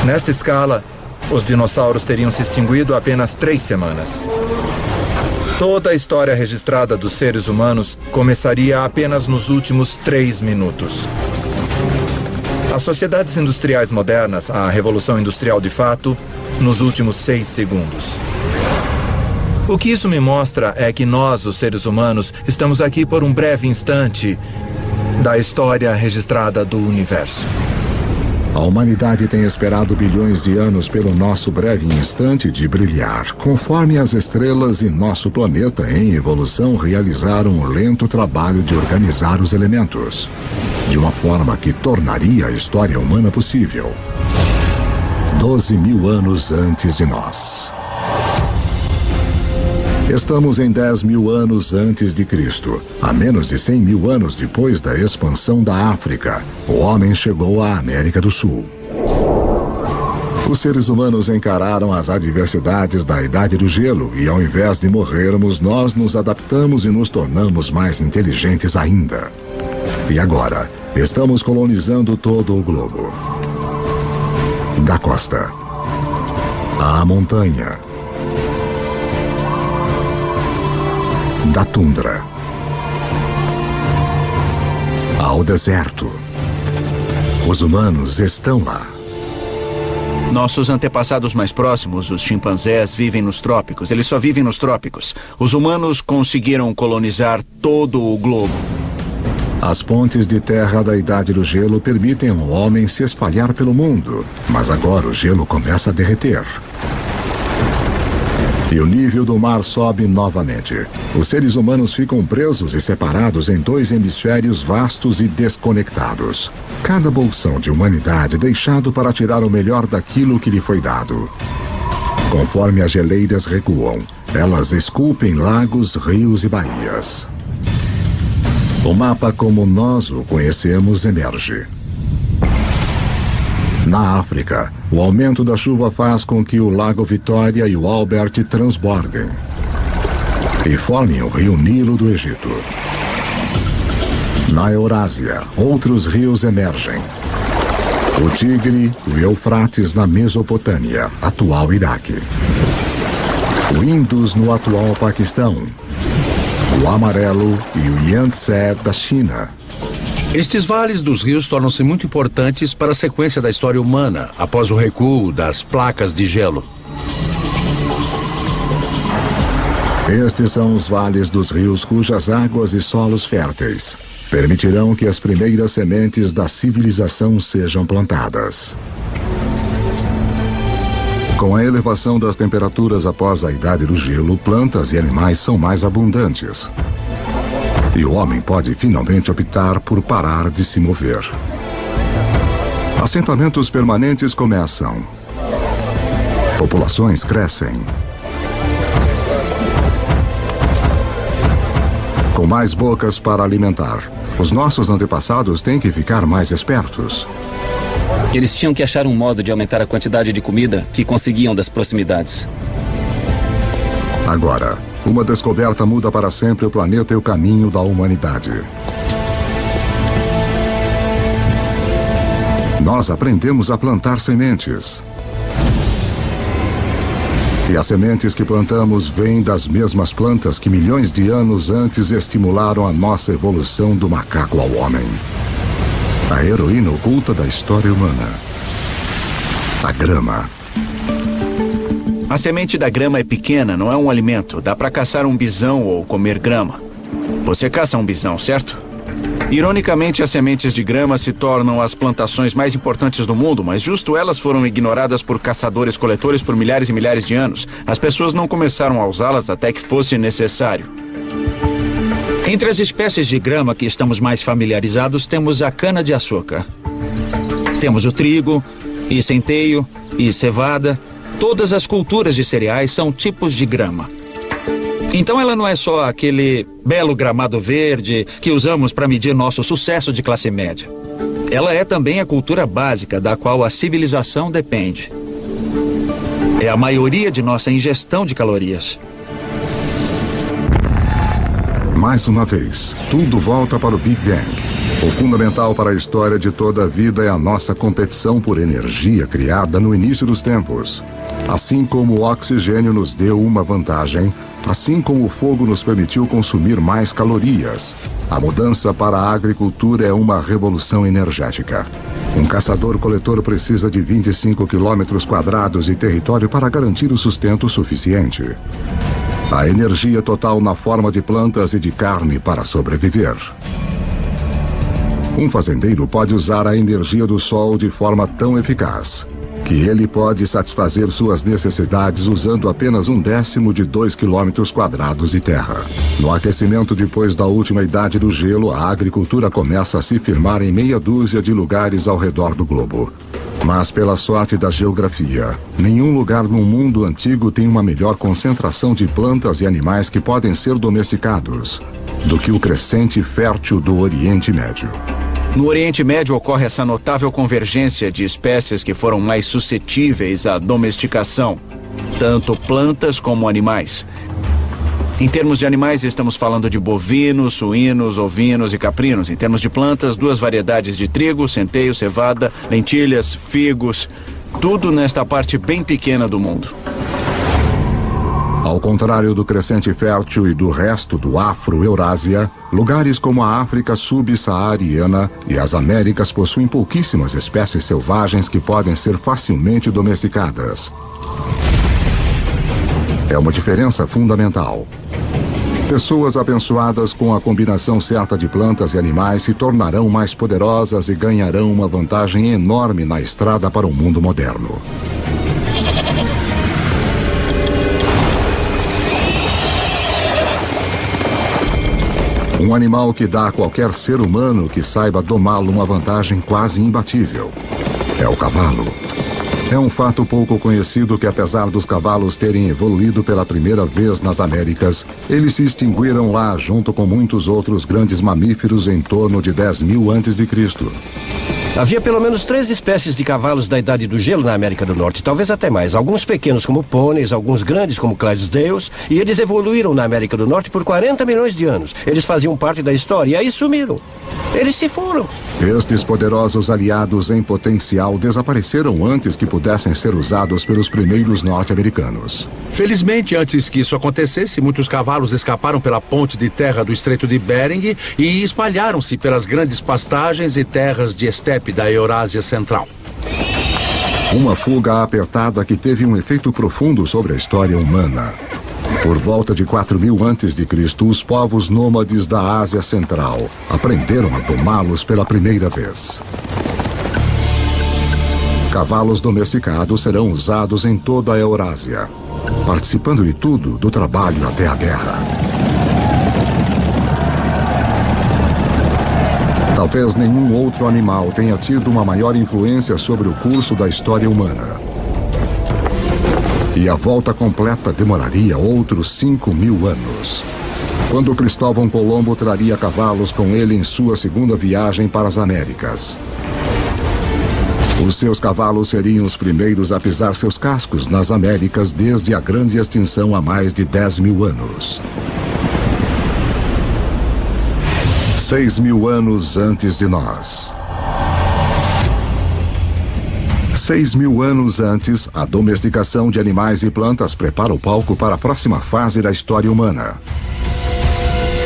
Speaker 2: Nesta escala, os dinossauros teriam se extinguido há apenas 3 semanas. Toda a história registrada dos seres humanos começaria apenas nos últimos 3 minutos. As sociedades industriais modernas, a Revolução Industrial de fato, nos últimos 6 segundos. O que isso me mostra é que nós, os seres humanos, estamos aqui por um breve instante da história registrada do universo.
Speaker 1: A humanidade tem esperado bilhões de anos pelo nosso breve instante de brilhar, conforme as estrelas e nosso planeta em evolução realizaram um lento trabalho de organizar os elementos, de uma forma que tornaria a história humana possível. 12.000 anos antes de nós. Estamos em 10.000 anos antes de Cristo. A menos de 100.000 anos depois da expansão da África, o homem chegou à América do Sul. Os seres humanos encararam as adversidades da Idade do Gelo e, ao invés de morrermos, nós nos adaptamos e nos tornamos mais inteligentes ainda. E agora, estamos colonizando todo o globo. Da costa à montanha, da tundra ao deserto. Os humanos estão lá.
Speaker 11: Nossos antepassados mais próximos, os chimpanzés, vivem nos trópicos. Eles só vivem nos trópicos. Os humanos conseguiram colonizar todo o globo.
Speaker 1: As pontes de terra da Idade do Gelo permitem ao homem se espalhar pelo mundo, mas agora o gelo começa a derreter. E o nível do mar sobe novamente. Os seres humanos ficam presos e separados em 2 hemisférios vastos e desconectados. Cada bolsão de humanidade deixado para tirar o melhor daquilo que lhe foi dado. Conforme as geleiras recuam, elas esculpem lagos, rios e baías. O mapa como nós o conhecemos emerge. Na África, o aumento da chuva faz com que o Lago Vitória e o Albert transbordem e formem o rio Nilo do Egito. Na Eurásia, outros rios emergem. O Tigre e o Eufrates na Mesopotâmia, atual Iraque. O Indus no atual Paquistão. O Amarelo e o Yangtze da China.
Speaker 3: Estes vales dos rios tornam-se muito importantes para a sequência da história humana após o recuo das placas de gelo.
Speaker 1: Estes são os vales dos rios cujas águas e solos férteis permitirão que as primeiras sementes da civilização sejam plantadas. Com a elevação das temperaturas após a Idade do Gelo, plantas e animais são mais abundantes. E o homem pode finalmente optar por parar de se mover. Assentamentos permanentes começam. Populações crescem. Com mais bocas para alimentar, os nossos antepassados têm que ficar mais espertos.
Speaker 8: Eles tinham que achar um modo de aumentar a quantidade de comida que conseguiam das proximidades.
Speaker 1: Agora, uma descoberta muda para sempre o planeta e o caminho da humanidade. Nós aprendemos a plantar sementes. E as sementes que plantamos vêm das mesmas plantas que milhões de anos antes estimularam a nossa evolução do macaco ao homem. A heroína oculta da história humana. A grama.
Speaker 11: A semente da grama é pequena, não é um alimento. Dá para caçar um bisão ou comer grama. Você caça um bisão, certo? Ironicamente, as sementes de grama se tornam as plantações mais importantes do mundo, mas justo elas foram ignoradas por caçadores-coletores por milhares e milhares de anos. As pessoas não começaram a usá-las até que fosse necessário.
Speaker 5: Entre as espécies de grama que estamos mais familiarizados, temos a cana-de-açúcar. Temos o trigo, e centeio, e cevada. Todas as culturas de cereais são tipos de grama. Então ela não é só aquele belo gramado verde que usamos para medir nosso sucesso de classe média. Ela é também a cultura básica da qual a civilização depende. É a maioria de nossa ingestão de calorias.
Speaker 1: Mais uma vez, tudo volta para o Big Bang. O fundamental para a história de toda a vida é a nossa competição por energia criada no início dos tempos. Assim como o oxigênio nos deu uma vantagem, assim como o fogo nos permitiu consumir mais calorias, a mudança para a agricultura é uma revolução energética. Um caçador-coletor precisa de 25 quilômetros quadrados de território para garantir o sustento suficiente. A energia total na forma de plantas e de carne para sobreviver. Um fazendeiro pode usar a energia do sol de forma tão eficaz que ele pode satisfazer suas necessidades usando apenas 1/10 de 2 quilômetros quadrados de terra. No aquecimento depois da última idade do gelo, a agricultura começa a se firmar em meia dúzia de lugares ao redor do globo. Mas pela sorte da geografia, nenhum lugar no mundo antigo tem uma melhor concentração de plantas e animais que podem ser domesticados do que o crescente fértil do Oriente Médio.
Speaker 11: No Oriente Médio ocorre essa notável convergência de espécies que foram mais suscetíveis à domesticação, tanto plantas como animais. Em termos de animais, estamos falando de bovinos, suínos, ovinos e caprinos. Em termos de plantas, 2 variedades de trigo, centeio, cevada, lentilhas, figos, tudo nesta parte bem pequena do mundo.
Speaker 1: Ao contrário do crescente fértil e do resto do Afro-Eurásia, lugares como a África subsaariana e as Américas possuem pouquíssimas espécies selvagens que podem ser facilmente domesticadas. É uma diferença fundamental. Pessoas abençoadas com a combinação certa de plantas e animais se tornarão mais poderosas e ganharão uma vantagem enorme na estrada para o mundo moderno. Um animal que dá a qualquer ser humano que saiba domá-lo uma vantagem quase imbatível. É o cavalo. É um fato pouco conhecido que, apesar dos cavalos terem evoluído pela primeira vez nas Américas, eles se extinguiram lá junto com muitos outros grandes mamíferos em torno de 10.000 a.C.
Speaker 7: Havia pelo menos 3 espécies de cavalos da Idade do Gelo na América do Norte, talvez até mais. Alguns pequenos como pôneis, alguns grandes como Clydesdales, e eles evoluíram na América do Norte por 40 milhões de anos. Eles faziam parte da história e aí sumiram. Eles se foram.
Speaker 1: Estes poderosos aliados em potencial desapareceram antes que pudessem ser usados pelos primeiros norte-americanos.
Speaker 3: Felizmente, antes que isso acontecesse, muitos cavalos escaparam pela ponte de terra do Estreito de Bering e espalharam-se pelas grandes pastagens e terras de estepe da Eurásia Central.
Speaker 1: Uma fuga apertada que teve um efeito profundo sobre a história humana. Por volta de 4.000 a.C., os povos nômades da Ásia Central aprenderam a domá-los pela primeira vez. Cavalos domesticados serão usados em toda a Eurásia, participando de tudo, do trabalho até a guerra. Talvez nenhum outro animal tenha tido uma maior influência sobre o curso da história humana. E a volta completa demoraria outros 5.000 anos. Quando Cristóvão Colombo traria cavalos com ele em sua segunda viagem para as Américas. Os seus cavalos seriam os primeiros a pisar seus cascos nas Américas desde a grande extinção há mais de 10.000 anos. 6.000 anos antes de nós. 6.000 anos antes, a domesticação de animais e plantas prepara o palco para a próxima fase da história humana.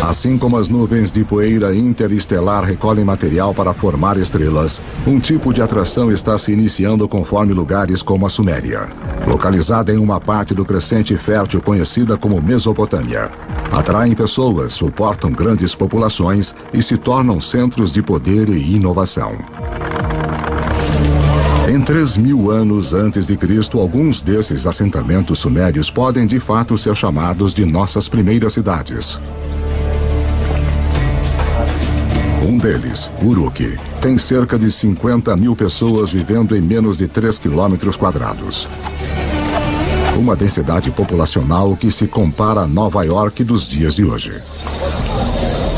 Speaker 1: Assim como as nuvens de poeira interestelar recolhem material para formar estrelas, um tipo de atração está se iniciando conforme lugares como a Suméria, localizada em uma parte do crescente fértil conhecida como Mesopotâmia. Atraem pessoas, suportam grandes populações e se tornam centros de poder e inovação. Em 3.000 anos antes de Cristo, alguns desses assentamentos sumérios podem de fato ser chamados de nossas primeiras cidades. Um deles, Uruk, tem cerca de 50.000 pessoas vivendo em menos de 3 quilômetros quadrados. Uma densidade populacional que se compara a Nova York dos dias de hoje.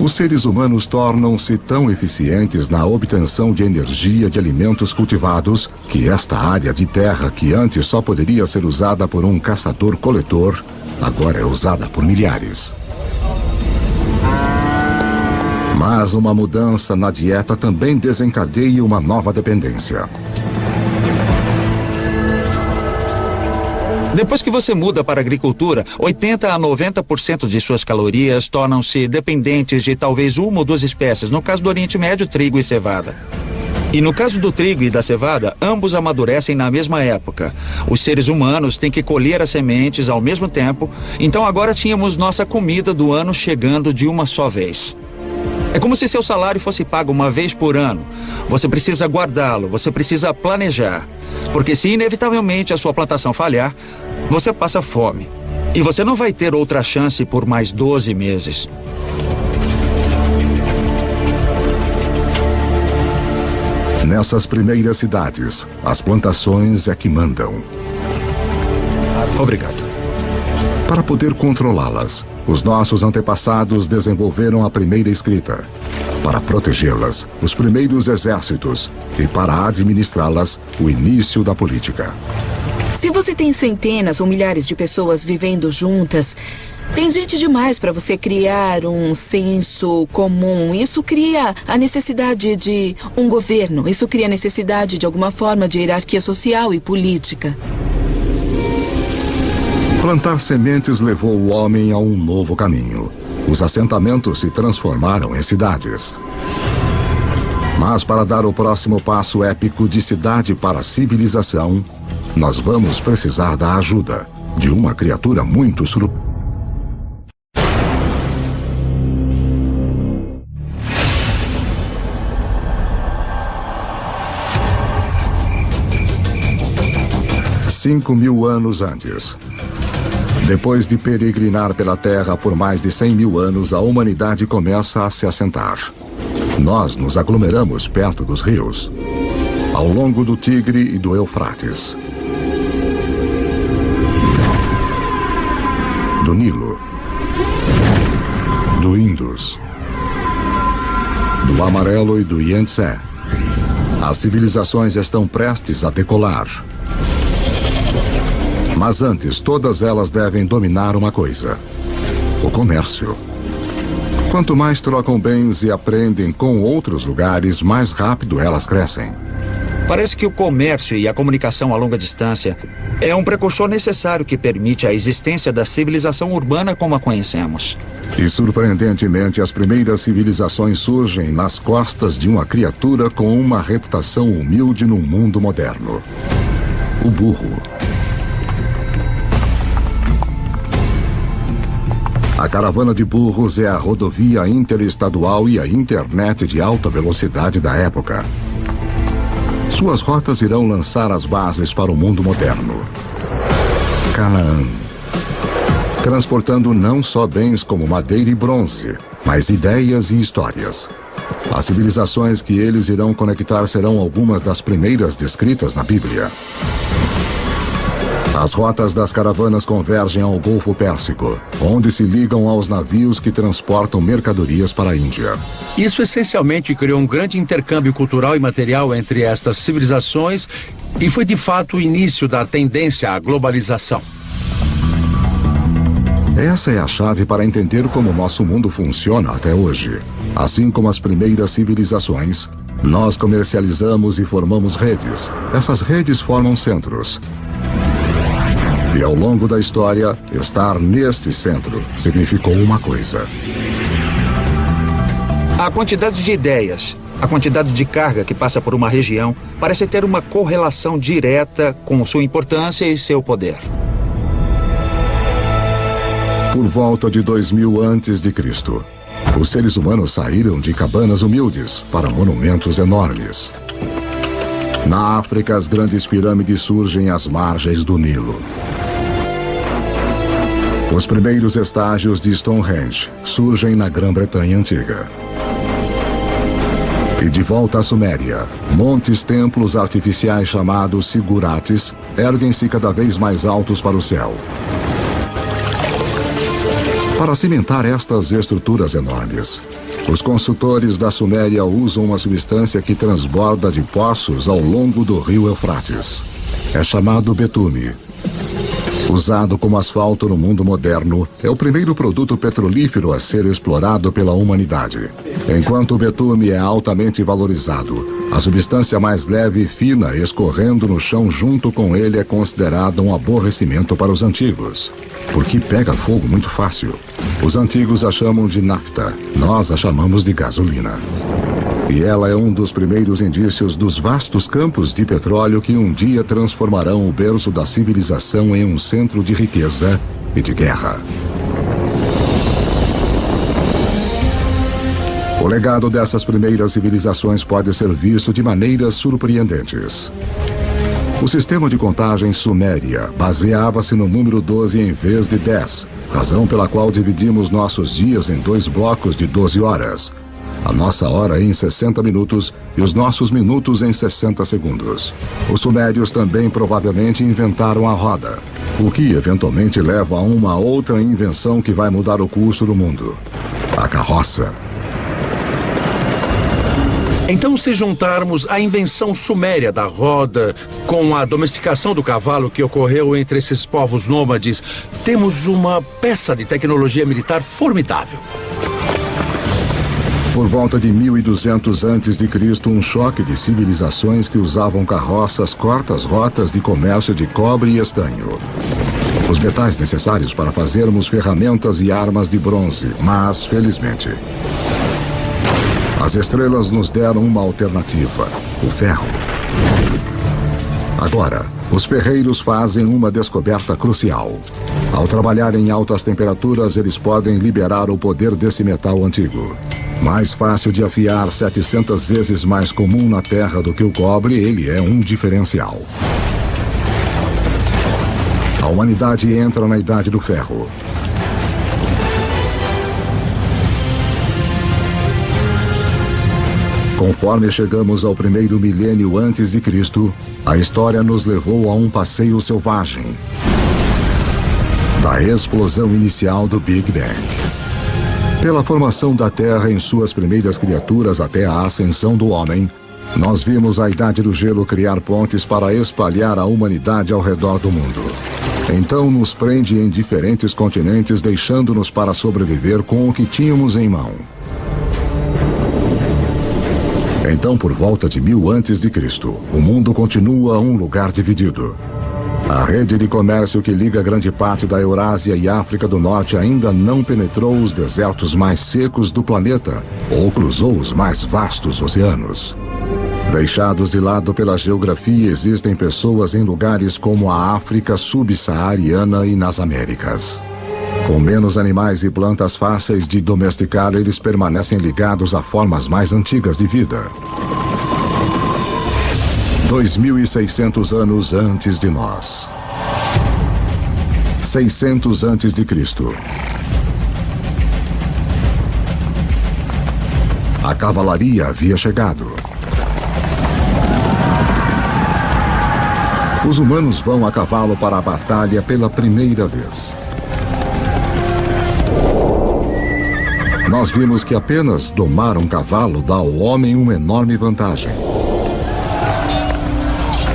Speaker 1: Os seres humanos tornam-se tão eficientes na obtenção de energia de alimentos cultivados que esta área de terra, que antes só poderia ser usada por um caçador-coletor, agora é usada por milhares. Mas uma mudança na dieta também desencadeia uma nova dependência.
Speaker 5: Depois que você muda para a agricultura, 80 a 90% de suas calorias tornam-se dependentes de talvez uma ou duas espécies, no caso do Oriente Médio, trigo e cevada. E no caso do trigo e da cevada, ambos amadurecem na mesma época. Os seres humanos têm que colher as sementes ao mesmo tempo, então agora tínhamos nossa comida do ano chegando de uma só vez. É como se seu salário fosse pago uma vez por ano. Você precisa guardá-lo, você precisa planejar. Porque se inevitavelmente a sua plantação falhar, você passa fome. E você não vai ter outra chance por mais 12 meses.
Speaker 1: Nessas primeiras cidades, as plantações é que mandam.
Speaker 5: Obrigado.
Speaker 1: Para poder controlá-las, os nossos antepassados desenvolveram a primeira escrita. Para protegê-las, os primeiros exércitos. E para administrá-las, o início da política.
Speaker 10: Se você tem centenas ou milhares de pessoas vivendo juntas, tem gente demais para você criar um senso comum. Isso cria a necessidade de um governo. Isso cria a necessidade de alguma forma de hierarquia social e política.
Speaker 1: Plantar sementes levou o homem a um novo caminho. Os assentamentos se transformaram em cidades. Mas para dar o próximo passo épico de cidade para civilização, nós vamos precisar da ajuda de uma criatura muito surpreendente. $5.000 anos antes. Depois de peregrinar pela Terra por mais de 100.000 anos, a humanidade começa a se assentar. Nós nos aglomeramos perto dos rios, ao longo do Tigre e do Eufrates, do Nilo, do Indus, do Amarelo e do Yangtze. As civilizações estão prestes a decolar. Mas antes, todas elas devem dominar uma coisa: o comércio. Quanto mais trocam bens e aprendem com outros lugares, mais rápido elas crescem.
Speaker 5: Parece que o comércio e a comunicação a longa distância é um precursor necessário que permite a existência da civilização urbana como a conhecemos.
Speaker 1: E surpreendentemente, as primeiras civilizações surgem nas costas de uma criatura com uma reputação humilde no mundo moderno: o burro. A caravana de burros é a rodovia interestadual e a internet de alta velocidade da época. Suas rotas irão lançar as bases para o mundo moderno. Canaã. transportando não só bens como madeira e bronze, mas ideias e histórias. As civilizações que eles irão conectar serão algumas das primeiras descritas na Bíblia. As rotas das caravanas convergem ao Golfo Pérsico, onde se ligam aos navios que transportam mercadorias para a Índia.
Speaker 3: Isso essencialmente criou um grande intercâmbio cultural e material entre estas civilizações e foi de fato o início da tendência à globalização.
Speaker 1: Essa é a chave para entender como nosso mundo funciona até hoje. Assim como as primeiras civilizações, nós comercializamos e formamos redes. Essas redes formam centros. E ao longo da história, estar neste centro significou uma coisa.
Speaker 5: A quantidade de ideias, a quantidade de carga que passa por uma região parece ter uma correlação direta com sua importância e seu poder.
Speaker 1: Por volta de 2000 a.C., os seres humanos saíram de cabanas humildes para monumentos enormes. Na África, as grandes pirâmides surgem às margens do Nilo. Os primeiros estágios de Stonehenge surgem na Grã-Bretanha Antiga. E de volta à Suméria, montes templos artificiais chamados zigurates erguem-se cada vez mais altos para o céu. Para cimentar estas estruturas enormes, os construtores da Suméria usam uma substância que transborda de poços ao longo do rio Eufrates. É chamado betume. Usado como asfalto no mundo moderno, é o primeiro produto petrolífero a ser explorado pela humanidade. Enquanto o betume é altamente valorizado, a substância mais leve e fina escorrendo no chão junto com ele é considerada um aborrecimento para os antigos, porque pega fogo muito fácil. Os antigos a chamam de nafta, nós a chamamos de gasolina. E ela é um dos primeiros indícios dos vastos campos de petróleo que um dia transformarão o berço da civilização em um centro de riqueza e de guerra. O legado dessas primeiras civilizações pode ser visto de maneiras surpreendentes. O sistema de contagem suméria baseava-se no número 12 em vez de 10, razão pela qual dividimos nossos dias em 2 blocos de 12 horas. A nossa hora em 60 minutos e os nossos minutos em 60 segundos. Os sumérios também provavelmente inventaram a roda, o que eventualmente leva a uma outra invenção que vai mudar o curso do mundo: a carroça.
Speaker 3: Então, se juntarmos a invenção suméria da roda com a domesticação do cavalo que ocorreu entre esses povos nômades, temos uma peça de tecnologia militar formidável.
Speaker 1: Por volta de 1200 a.C., um choque de civilizações que usavam carroças corta as rotas de comércio de cobre e estanho. Os metais necessários para fazermos ferramentas e armas de bronze, mas, felizmente, as estrelas nos deram uma alternativa: o ferro. Agora, os ferreiros fazem uma descoberta crucial. Ao trabalhar em altas temperaturas, eles podem liberar o poder desse metal antigo. Mais fácil de afiar, 700 vezes mais comum na Terra do que o cobre, ele é um diferencial. A humanidade entra na Idade do Ferro. Conforme chegamos ao primeiro milênio antes de Cristo, a história nos levou a um passeio selvagem. Da explosão inicial do Big Bang. Pela formação da Terra em suas primeiras criaturas até a ascensão do homem, nós vimos a Idade do Gelo criar pontes para espalhar a humanidade ao redor do mundo. Então nos prende em diferentes continentes, deixando-nos para sobreviver com o que tínhamos em mão. Então, por volta de 1000 a.C., o mundo continua um lugar dividido. A rede de comércio que liga grande parte da Eurásia e África do Norte ainda não penetrou os desertos mais secos do planeta ou cruzou os mais vastos oceanos. Deixados de lado pela geografia, existem pessoas em lugares como a África subsaariana e nas Américas. Com menos animais e plantas fáceis de domesticar, eles permanecem ligados a formas mais antigas de vida. 2600 anos antes de nós. 600 a.C. A cavalaria havia chegado. Os humanos vão a cavalo para a batalha pela primeira vez. Nós vimos que apenas domar um cavalo dá ao homem uma enorme vantagem.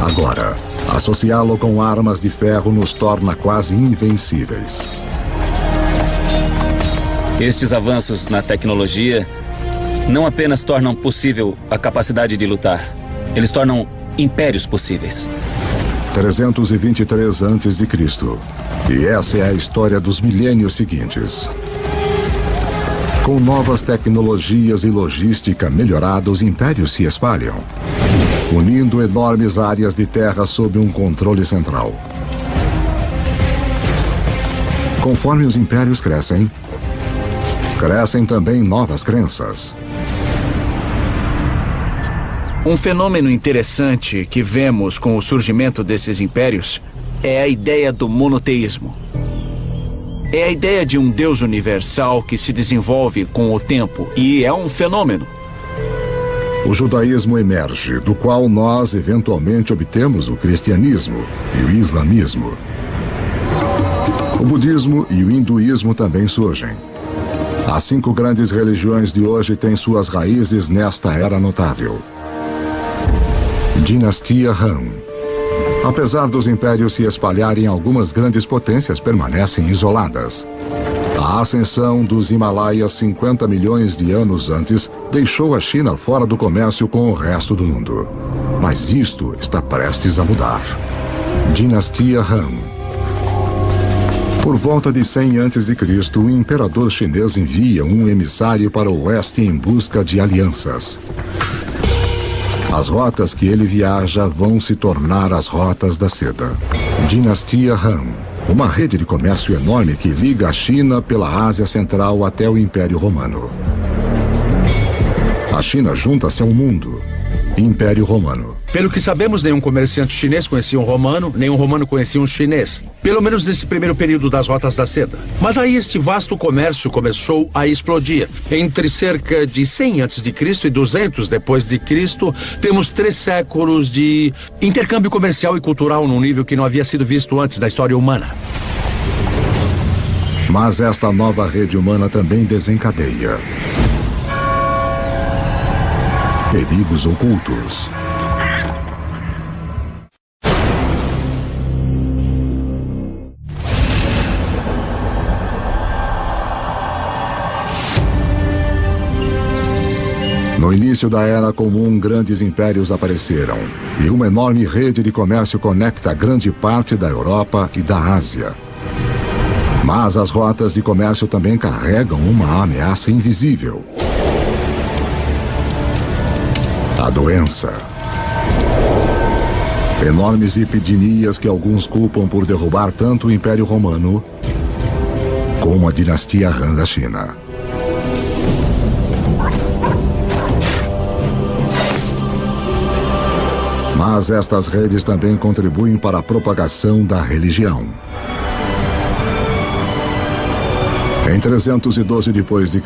Speaker 1: Agora, associá-lo com armas de ferro nos torna quase invencíveis.
Speaker 8: Estes avanços na tecnologia não apenas tornam possível a capacidade de lutar, eles tornam impérios possíveis.
Speaker 1: 323 a.C. E essa é a história dos milênios seguintes. Com novas tecnologias e logística melhorada, os impérios se espalham, unindo enormes áreas de terra sob um controle central. Conforme os impérios crescem, crescem também novas crenças.
Speaker 11: Um fenômeno interessante que vemos com o surgimento desses impérios é a ideia do monoteísmo. É a ideia de um Deus universal que se desenvolve com o tempo e é um fenômeno.
Speaker 1: O judaísmo emerge, do qual nós eventualmente obtemos o cristianismo e o islamismo. O budismo e o hinduísmo também surgem. As 5 grandes religiões de hoje têm suas raízes nesta era notável. Dinastia Han. Apesar dos impérios se espalharem, algumas grandes potências permanecem isoladas. A ascensão dos Himalaias 50 milhões de anos antes deixou a China fora do comércio com o resto do mundo. Mas isto está prestes a mudar. Dinastia Han. Por volta de 100 a.C., o imperador chinês envia um emissário para o oeste em busca de alianças. As rotas que ele viaja vão se tornar as rotas da seda. Dinastia Han. Uma rede de comércio enorme que liga a China pela Ásia Central até o Império Romano. A China junta-se ao mundo. Império Romano.
Speaker 3: Pelo que sabemos, nenhum comerciante chinês conhecia um romano, nenhum romano conhecia um chinês. Pelo menos nesse primeiro período das rotas da seda. Mas aí este vasto comércio começou a explodir. Entre cerca de 100 a.C. e 200 depois de Cristo, temos 3 séculos de intercâmbio comercial e cultural num nível que não havia sido visto antes na história humana.
Speaker 1: Mas esta nova rede humana também desencadeia perigos ocultos. No início da Era Comum, grandes impérios apareceram, e uma enorme rede de comércio conecta grande parte da Europa e da Ásia. Mas as rotas de comércio também carregam uma ameaça invisível. A doença. Enormes epidemias que alguns culpam por derrubar tanto o Império Romano como a dinastia Han da China. Mas estas redes também contribuem para a propagação da religião. Em 312 d.C.,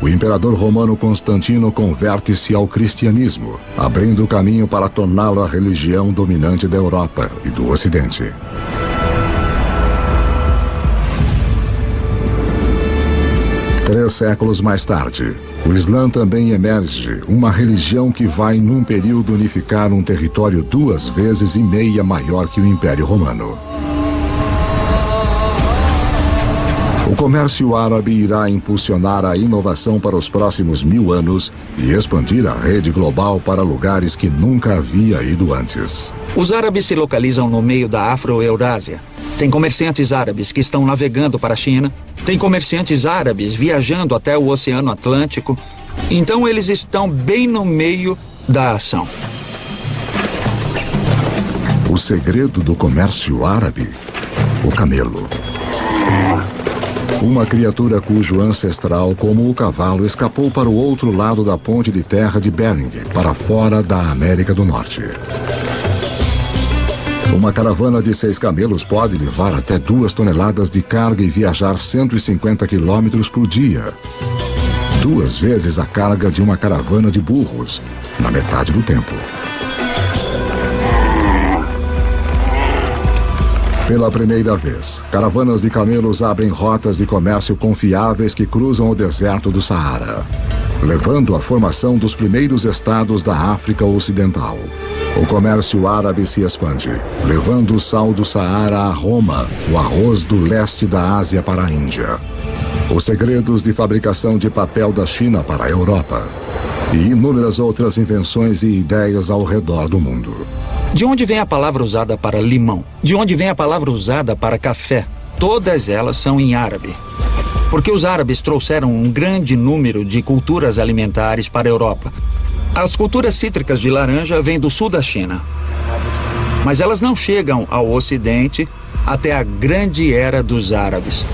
Speaker 1: o imperador romano Constantino converte-se ao cristianismo, abrindo o caminho para torná-lo a religião dominante da Europa e do Ocidente. Três séculos mais tarde, o Islã também emerge, uma religião que vai, num período, unificar um território 2,5 vezes maior que o Império Romano. O comércio árabe irá impulsionar a inovação para os próximos 1000 anos e expandir a rede global para lugares que nunca havia ido antes.
Speaker 5: Os árabes se localizam no meio da Afro-Eurásia. Tem comerciantes árabes que estão navegando para a China. Tem comerciantes árabes viajando até o Oceano Atlântico. Então eles estão bem no meio da ação.
Speaker 1: O segredo do comércio árabe? O camelo. Uma criatura cujo ancestral, como o cavalo, escapou para o outro lado da ponte de terra de Bering, para fora da América do Norte. Uma caravana de 6 camelos pode levar até 2 toneladas de carga e viajar 150 quilômetros por dia. 2 vezes a carga de uma caravana de burros, na metade do tempo. Pela primeira vez, caravanas de camelos abrem rotas de comércio confiáveis que cruzam o deserto do Saara, levando à formação dos primeiros estados da África Ocidental. O comércio árabe se expande, levando o sal do Saara a Roma, o arroz do leste da Ásia para a Índia, os segredos de fabricação de papel da China para a Europa e inúmeras outras invenções e ideias ao redor do mundo.
Speaker 5: De onde vem a palavra usada para limão? De onde vem a palavra usada para café? Todas elas são em árabe. Porque os árabes trouxeram um grande número de culturas alimentares para a Europa. As culturas cítricas de laranja vêm do sul da China. Mas elas não chegam ao Ocidente até a grande era dos árabes.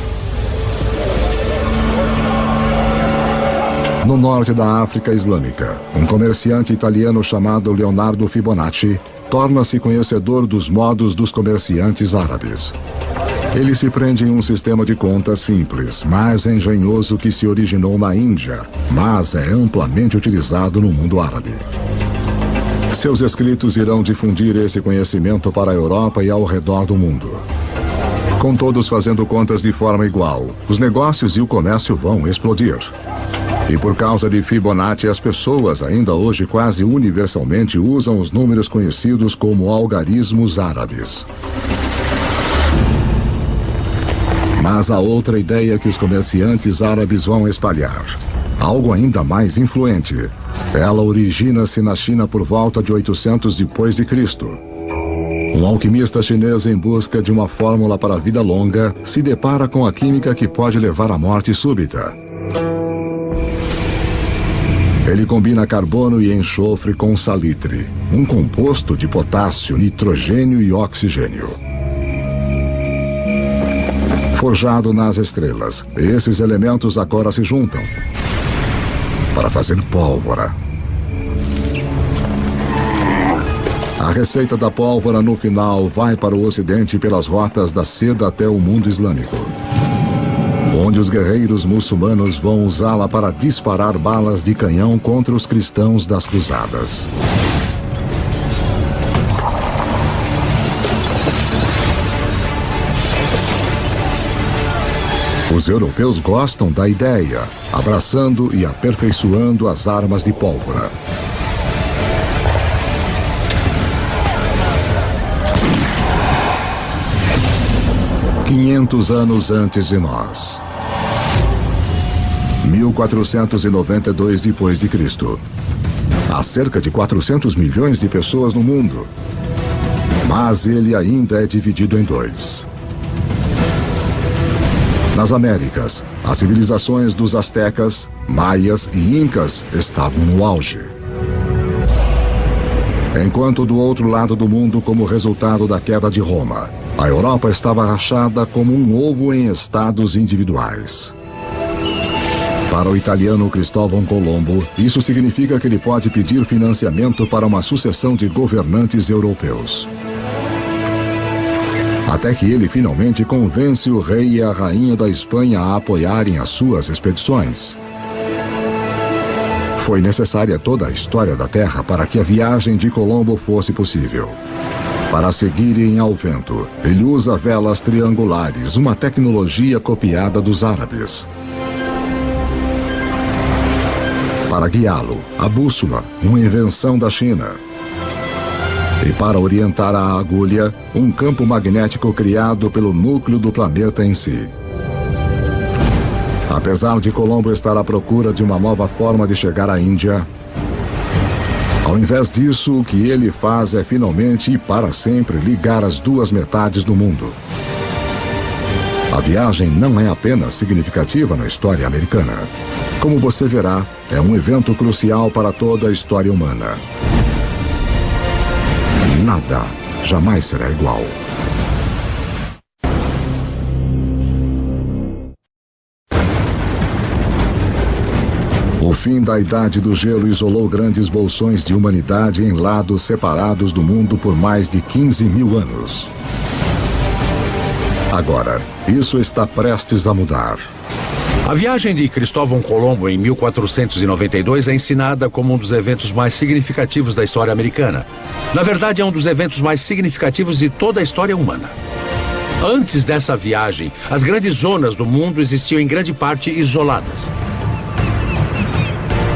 Speaker 1: No norte da África Islâmica, um comerciante italiano chamado Leonardo Fibonacci torna-se conhecedor dos modos dos comerciantes árabes. Ele se prende em um sistema de contas simples, mais engenhoso que se originou na Índia, mas é amplamente utilizado no mundo árabe. Seus escritos irão difundir esse conhecimento para a Europa e ao redor do mundo. Com todos fazendo contas de forma igual, os negócios e o comércio vão explodir. E por causa de Fibonacci, as pessoas ainda hoje quase universalmente usam os números conhecidos como algarismos árabes. Mas há outra ideia que os comerciantes árabes vão espalhar. Algo ainda mais influente. Ela origina-se na China por volta de 800 depois de Cristo. Um alquimista chinês em busca de uma fórmula para a vida longa se depara com a química que pode levar à morte súbita. Ele combina carbono e enxofre com salitre, um composto de potássio, nitrogênio e oxigênio. Forjado nas estrelas, esses elementos agora se juntam para fazer pólvora. A receita da pólvora no final vai para o Ocidente pelas rotas da seda até o mundo islâmico, onde os guerreiros muçulmanos vão usá-la para disparar balas de canhão contra os cristãos das cruzadas. Os europeus gostam da ideia, abraçando e aperfeiçoando as armas de pólvora. "500 anos antes de nós. 1492 depois de Cristo. Há cerca de 400 milhões de pessoas no mundo, mas ele ainda é dividido em 2. Nas Américas, as civilizações dos astecas, maias e incas estavam no auge. Enquanto do outro lado do mundo, como resultado da queda de Roma, a Europa estava rachada como um ovo em estados individuais. Para o italiano Cristóvão Colombo, isso significa que ele pode pedir financiamento para uma sucessão de governantes europeus. Até que ele finalmente convence o rei e a rainha da Espanha a apoiarem as suas expedições. Foi necessária toda a história da Terra para que a viagem de Colombo fosse possível. Para seguirem ao vento, ele usa velas triangulares, uma tecnologia copiada dos árabes. Para guiá-lo, a bússola, uma invenção da China. E para orientar a agulha, um campo magnético criado pelo núcleo do planeta em si. Apesar de Colombo estar à procura de uma nova forma de chegar à Índia, ao invés disso, o que ele faz é finalmente e para sempre ligar as duas metades do mundo. A viagem não é apenas significativa na história americana. Como você verá, é um evento crucial para toda a história humana. Nada jamais será igual. O O fim da Idade do Gelo isolou grandes bolsões de humanidade em lados separados do mundo por mais de 15 mil anos. Agora, isso está prestes a mudar.
Speaker 3: A viagem de Cristóvão Colombo em 1492 é ensinada como um dos eventos mais significativos da história americana. Na verdade, é um dos eventos mais significativos de toda a história humana. Antes dessa viagem, as grandes zonas do mundo existiam em grande parte isoladas.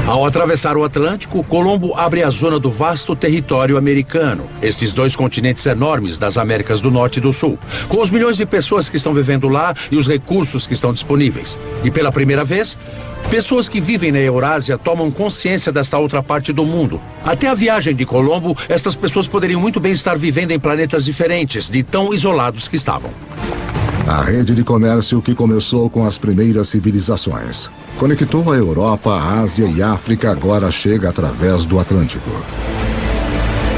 Speaker 3: Ao atravessar o Atlântico, Colombo abre a zona do vasto território americano, estes dois continentes enormes das Américas do Norte e do Sul, com os milhões de pessoas que estão vivendo lá e os recursos que estão disponíveis. E pela primeira vez, pessoas que vivem na Eurásia tomam consciência desta outra parte do mundo. Até a viagem de Colombo, estas pessoas poderiam muito bem estar vivendo em planetas diferentes, de tão isolados que estavam.
Speaker 1: A rede de comércio que começou com as primeiras civilizações conectou a Europa, a Ásia e a África, agora chega através do Atlântico.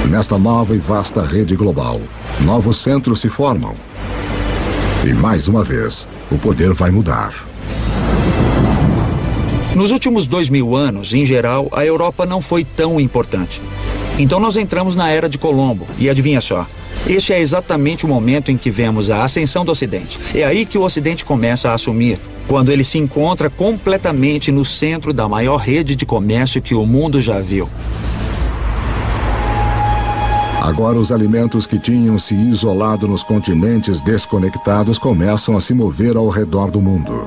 Speaker 1: Nesta nova e vasta rede global, novos centros se formam. E mais uma vez, o poder vai mudar.
Speaker 5: Nos últimos 2000 anos, em geral, a Europa não foi tão importante. Então nós entramos na Era de Colombo. E adivinha só, este é exatamente o momento em que vemos a ascensão do Ocidente. É aí que o Ocidente começa a assumir, quando ele se encontra completamente no centro da maior rede de comércio que o mundo já viu.
Speaker 1: Agora os alimentos que tinham se isolado nos continentes desconectados começam a se mover ao redor do mundo.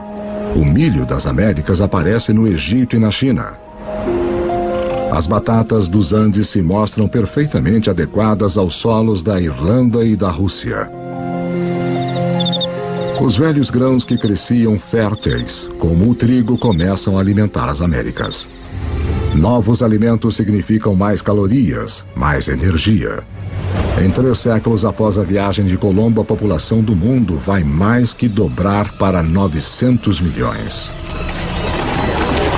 Speaker 1: O milho das Américas aparece no Egito e na China. As batatas dos Andes se mostram perfeitamente adequadas aos solos da Irlanda e da Rússia. Os velhos grãos que cresciam férteis, como o trigo, começam a alimentar as Américas. Novos alimentos significam mais calorias, mais energia. Em 3 séculos após a viagem de Colombo, a população do mundo vai mais que dobrar para 900 milhões.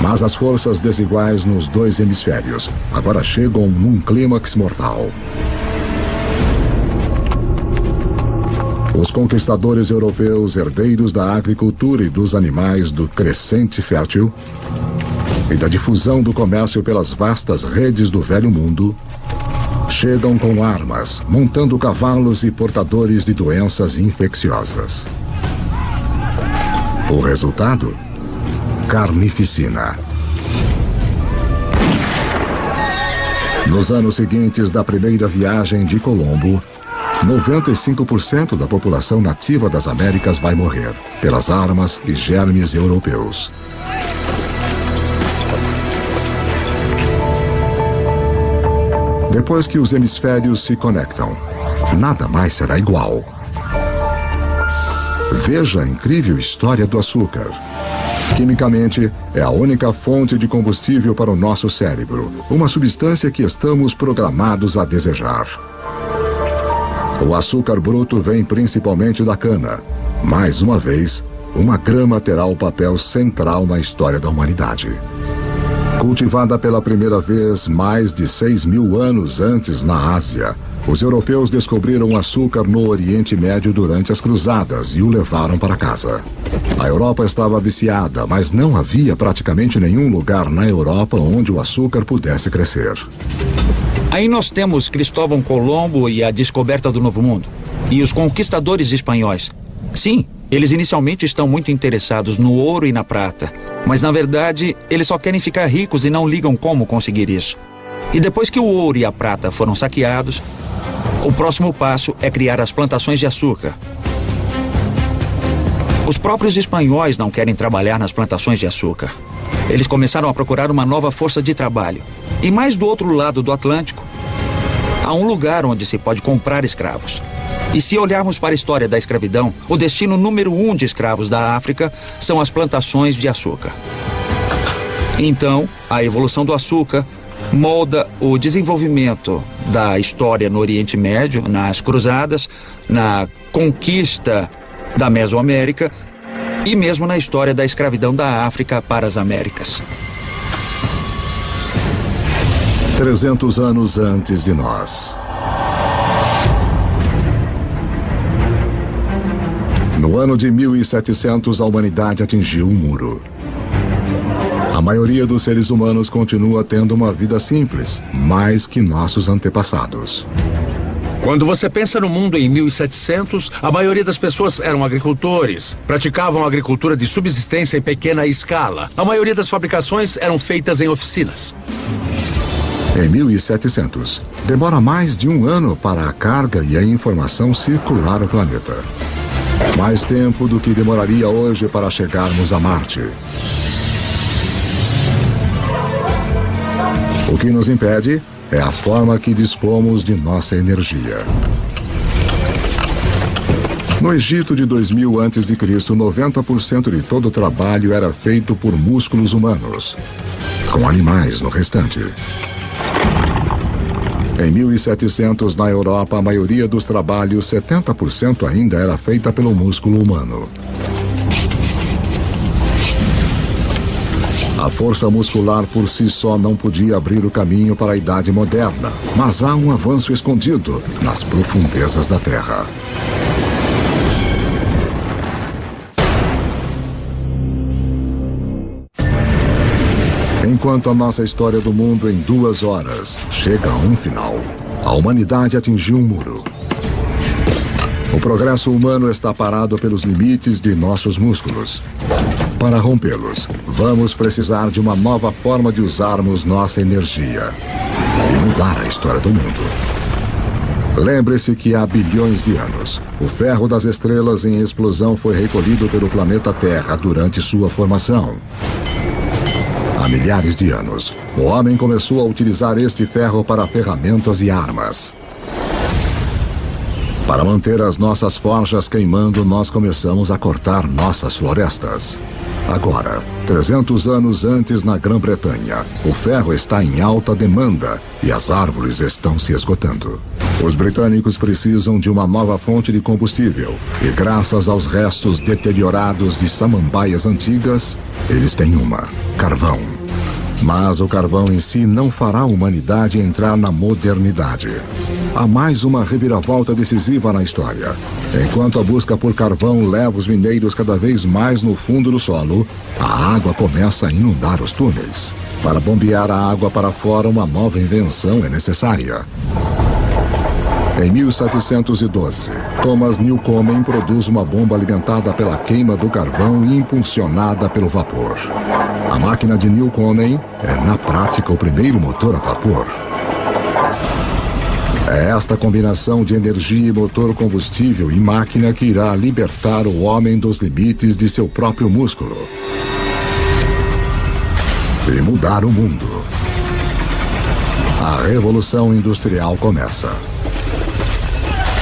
Speaker 1: Mas as forças desiguais nos 2 hemisférios agora chegam num clímax mortal. Os conquistadores europeus, herdeiros da agricultura e dos animais do crescente fértil e da difusão do comércio pelas vastas redes do velho mundo, chegam com armas, montando cavalos e portadores de doenças infecciosas. O resultado? Carnificina. Nos anos seguintes da primeira viagem de Colombo, 95% da população nativa das Américas vai morrer pelas armas e germes europeus. Depois que os hemisférios se conectam, nada mais será igual. Veja a incrível história do açúcar. Quimicamente, é a única fonte de combustível para o nosso cérebro, uma substância que estamos programados a desejar. O açúcar bruto vem principalmente da cana. Mais uma vez, uma grama terá o papel central na história da humanidade. Cultivada pela primeira vez mais de 6.000 anos antes na Ásia, os europeus descobriram o açúcar no Oriente Médio durante as cruzadas e o levaram para casa. A Europa estava viciada, mas não havia praticamente nenhum lugar na Europa onde o açúcar pudesse crescer.
Speaker 5: Aí nós temos Cristóvão Colombo e a descoberta do Novo Mundo. E os conquistadores espanhóis. Sim, eles inicialmente estão muito interessados no ouro e na prata. Mas na verdade, eles só querem ficar ricos e não ligam como conseguir isso. E depois que o ouro e a prata foram saqueados, o próximo passo é criar as plantações de açúcar. Os próprios espanhóis não querem trabalhar nas plantações de açúcar. Eles começaram a procurar uma nova força de trabalho. E mais do outro lado do Atlântico, há um lugar onde se pode comprar escravos. E se olharmos para a história da escravidão, o destino número 1 de escravos da África são as plantações de açúcar. Então, a evolução do açúcar molda o desenvolvimento da história no Oriente Médio, nas cruzadas, na conquista da Mesoamérica e mesmo na história da escravidão da África para as Américas.
Speaker 1: 300 anos antes de nós. No ano de 1700, a humanidade atingiu um muro. A maioria dos seres humanos continua tendo uma vida simples, mais que nossos antepassados.
Speaker 3: Quando você pensa no mundo em 1700, a maioria das pessoas eram agricultores. Praticavam agricultura de subsistência em pequena escala. A maioria das fabricações eram feitas em oficinas.
Speaker 1: Em 1700, demora mais de um ano para a carga e a informação circular o planeta. Mais tempo do que demoraria hoje para chegarmos a Marte. O que nos impede é a forma que dispomos de nossa energia. No Egito de 2000 a.C., 90% de todo o trabalho era feito por músculos humanos, com animais no restante. Em 1700, na Europa, a maioria dos trabalhos, 70% ainda era feita pelo músculo humano. A força muscular por si só não podia abrir o caminho para a Idade Moderna, mas há um avanço escondido nas profundezas da Terra. Enquanto a nossa história do mundo em 2 horas chega a um final, a humanidade atingiu um muro. O progresso humano está parado pelos limites de nossos músculos. Para rompê-los, vamos precisar de uma nova forma de usarmos nossa energia e mudar a história do mundo. Lembre-se que há bilhões de anos, o ferro das estrelas em explosão foi recolhido pelo planeta Terra durante sua formação. Há milhares de anos, o homem começou a utilizar este ferro para ferramentas e armas. Para manter as nossas forjas queimando, nós começamos a cortar nossas florestas. Agora, 300 anos antes na Grã-Bretanha, o ferro está em alta demanda e as árvores estão se esgotando. Os britânicos precisam de uma nova fonte de combustível e, graças aos restos deteriorados de samambaias antigas, eles têm uma: carvão. Mas o carvão em si não fará a humanidade entrar na modernidade. Há mais uma reviravolta decisiva na história. Enquanto a busca por carvão leva os mineiros cada vez mais no fundo do solo, a água começa a inundar os túneis. Para bombear a água para fora, uma nova invenção é necessária. Em 1712, Thomas Newcomen produz uma bomba alimentada pela queima do carvão e impulsionada pelo vapor. A máquina de Newcomen é, na prática, o primeiro motor a vapor. É esta combinação de energia e motor combustível e máquina que irá libertar o homem dos limites de seu próprio músculo e mudar o mundo. A Revolução Industrial começa.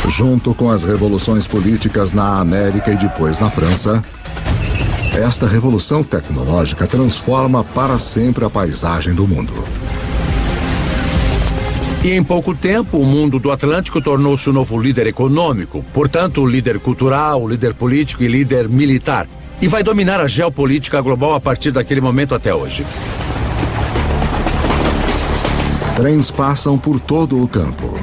Speaker 1: Junto com as revoluções políticas na América e depois na França, esta revolução tecnológica transforma para sempre a paisagem do mundo.
Speaker 3: E em pouco tempo, o mundo do Atlântico tornou-se o novo líder econômico, portanto, líder cultural, líder político e líder militar. E vai dominar a geopolítica global a partir daquele momento até hoje.
Speaker 1: Trens passam por todo o campo.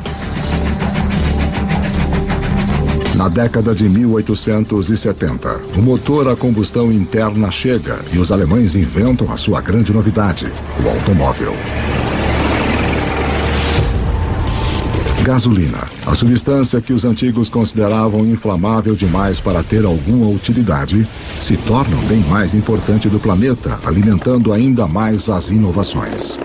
Speaker 1: Na década de 1870, o motor a combustão interna chega e os alemães inventam a sua grande novidade, o automóvel. Gasolina, a substância que os antigos consideravam inflamável demais para ter alguma utilidade, se torna o bem mais importante do planeta, alimentando ainda mais as inovações.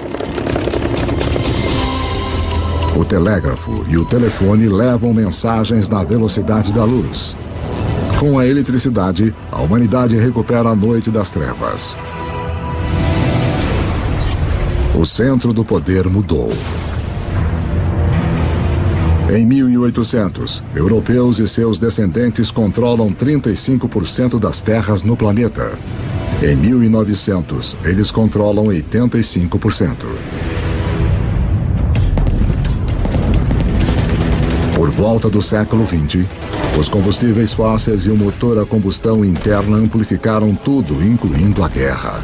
Speaker 1: O telégrafo e o telefone levam mensagens na velocidade da luz. Com a eletricidade, a humanidade recupera a noite das trevas. O centro do poder mudou. Em 1800, europeus e seus descendentes controlam 35% das terras no planeta. Em 1900, eles controlam 85%. Por volta do século XX, os combustíveis fósseis e o motor a combustão interna amplificaram tudo, incluindo a guerra.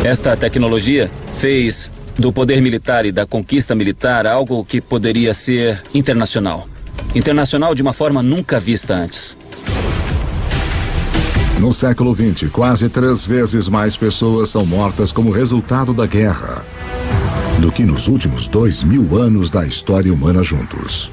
Speaker 8: Esta tecnologia fez do poder militar e da conquista militar algo que poderia ser internacional. Internacional de uma forma nunca vista antes.
Speaker 1: No século XX, quase 3 vezes mais pessoas são mortas como resultado da guerra do que nos últimos 2000 anos da história humana juntos.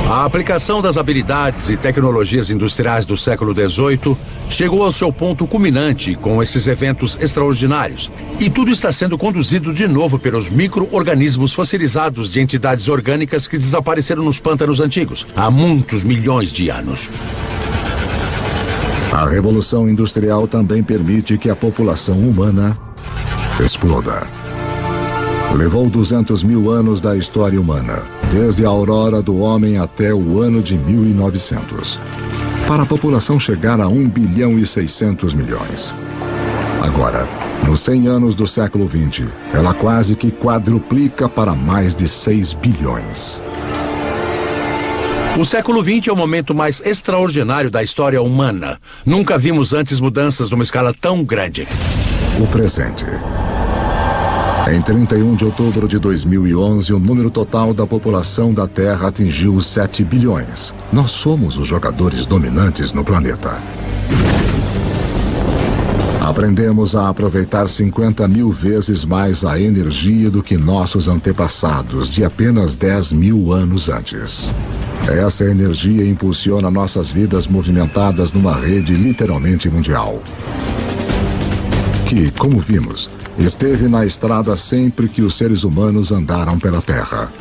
Speaker 3: A aplicação das habilidades e tecnologias industriais do século XVIII chegou ao seu ponto culminante com esses eventos extraordinários. E tudo está sendo conduzido de novo pelos micro-organismos fossilizados de entidades orgânicas que desapareceram nos pântanos antigos há muitos milhões de anos.
Speaker 1: A Revolução Industrial também permite que a população humana exploda. Levou 200 mil anos da história humana, desde a aurora do homem até o ano de 1900, para a população chegar a 1 bilhão e 600 milhões. Agora, nos 100 anos do século XX, ela quase que quadruplica para mais de 6 bilhões.
Speaker 3: O século XX é o momento mais extraordinário da história humana. Nunca vimos antes mudanças numa escala tão grande.
Speaker 1: O presente. Em 31 de outubro de 2011, o número total da população da Terra atingiu os 7 bilhões. Nós somos os jogadores dominantes no planeta. Aprendemos a aproveitar 50 mil vezes mais a energia do que nossos antepassados de apenas 10 mil anos antes. Essa energia impulsiona nossas vidas movimentadas numa rede literalmente mundial, que, como vimos, esteve na estrada sempre que os seres humanos andaram pela Terra.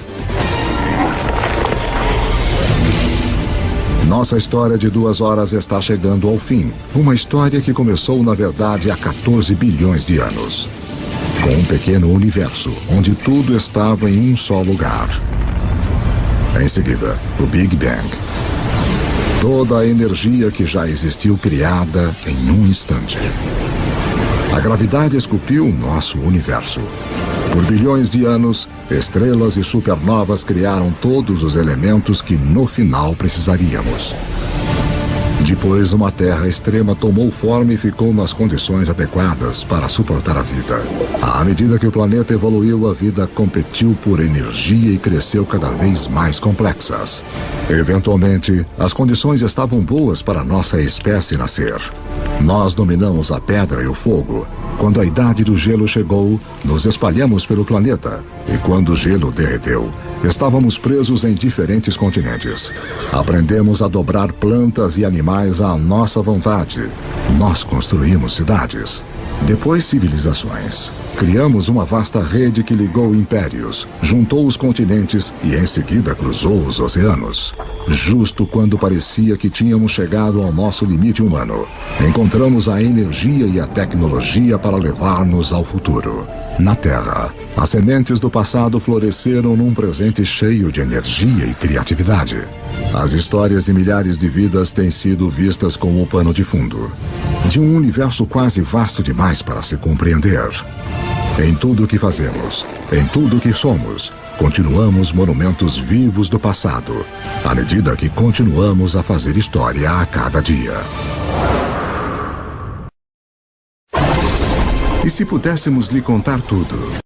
Speaker 1: Nossa história de 2 horas está chegando ao fim. Uma história que começou, na verdade, há 14 bilhões de anos. Com um pequeno universo, onde tudo estava em um só lugar. Em seguida, o Big Bang. Toda a energia que já existiu criada em um instante. A gravidade esculpiu nosso universo. Por bilhões de anos, estrelas e supernovas criaram todos os elementos que no final precisaríamos. Depois, uma Terra extrema tomou forma e ficou nas condições adequadas para suportar a vida. À medida que o planeta evoluiu, a vida competiu por energia e cresceu cada vez mais complexas. Eventualmente, as condições estavam boas para nossa espécie nascer. Nós dominamos a pedra e o fogo. Quando a idade do gelo chegou, nos espalhamos pelo planeta. E quando o gelo derreteu, estávamos presos em diferentes continentes. Aprendemos a dobrar plantas e animais à nossa vontade. Nós construímos cidades. Depois, civilizações. Criamos uma vasta rede que ligou impérios, juntou os continentes e em seguida cruzou os oceanos. Justo quando parecia que tínhamos chegado ao nosso limite humano, encontramos a energia e a tecnologia para levar-nos ao futuro. Na Terra, as sementes do passado floresceram num presente cheio de energia e criatividade. As histórias de milhares de vidas têm sido vistas como o pano de fundo de um universo quase vasto demais para se compreender. Em tudo o que fazemos, em tudo o que somos, continuamos monumentos vivos do passado, à medida que continuamos a fazer história a cada dia. E se pudéssemos lhe contar tudo?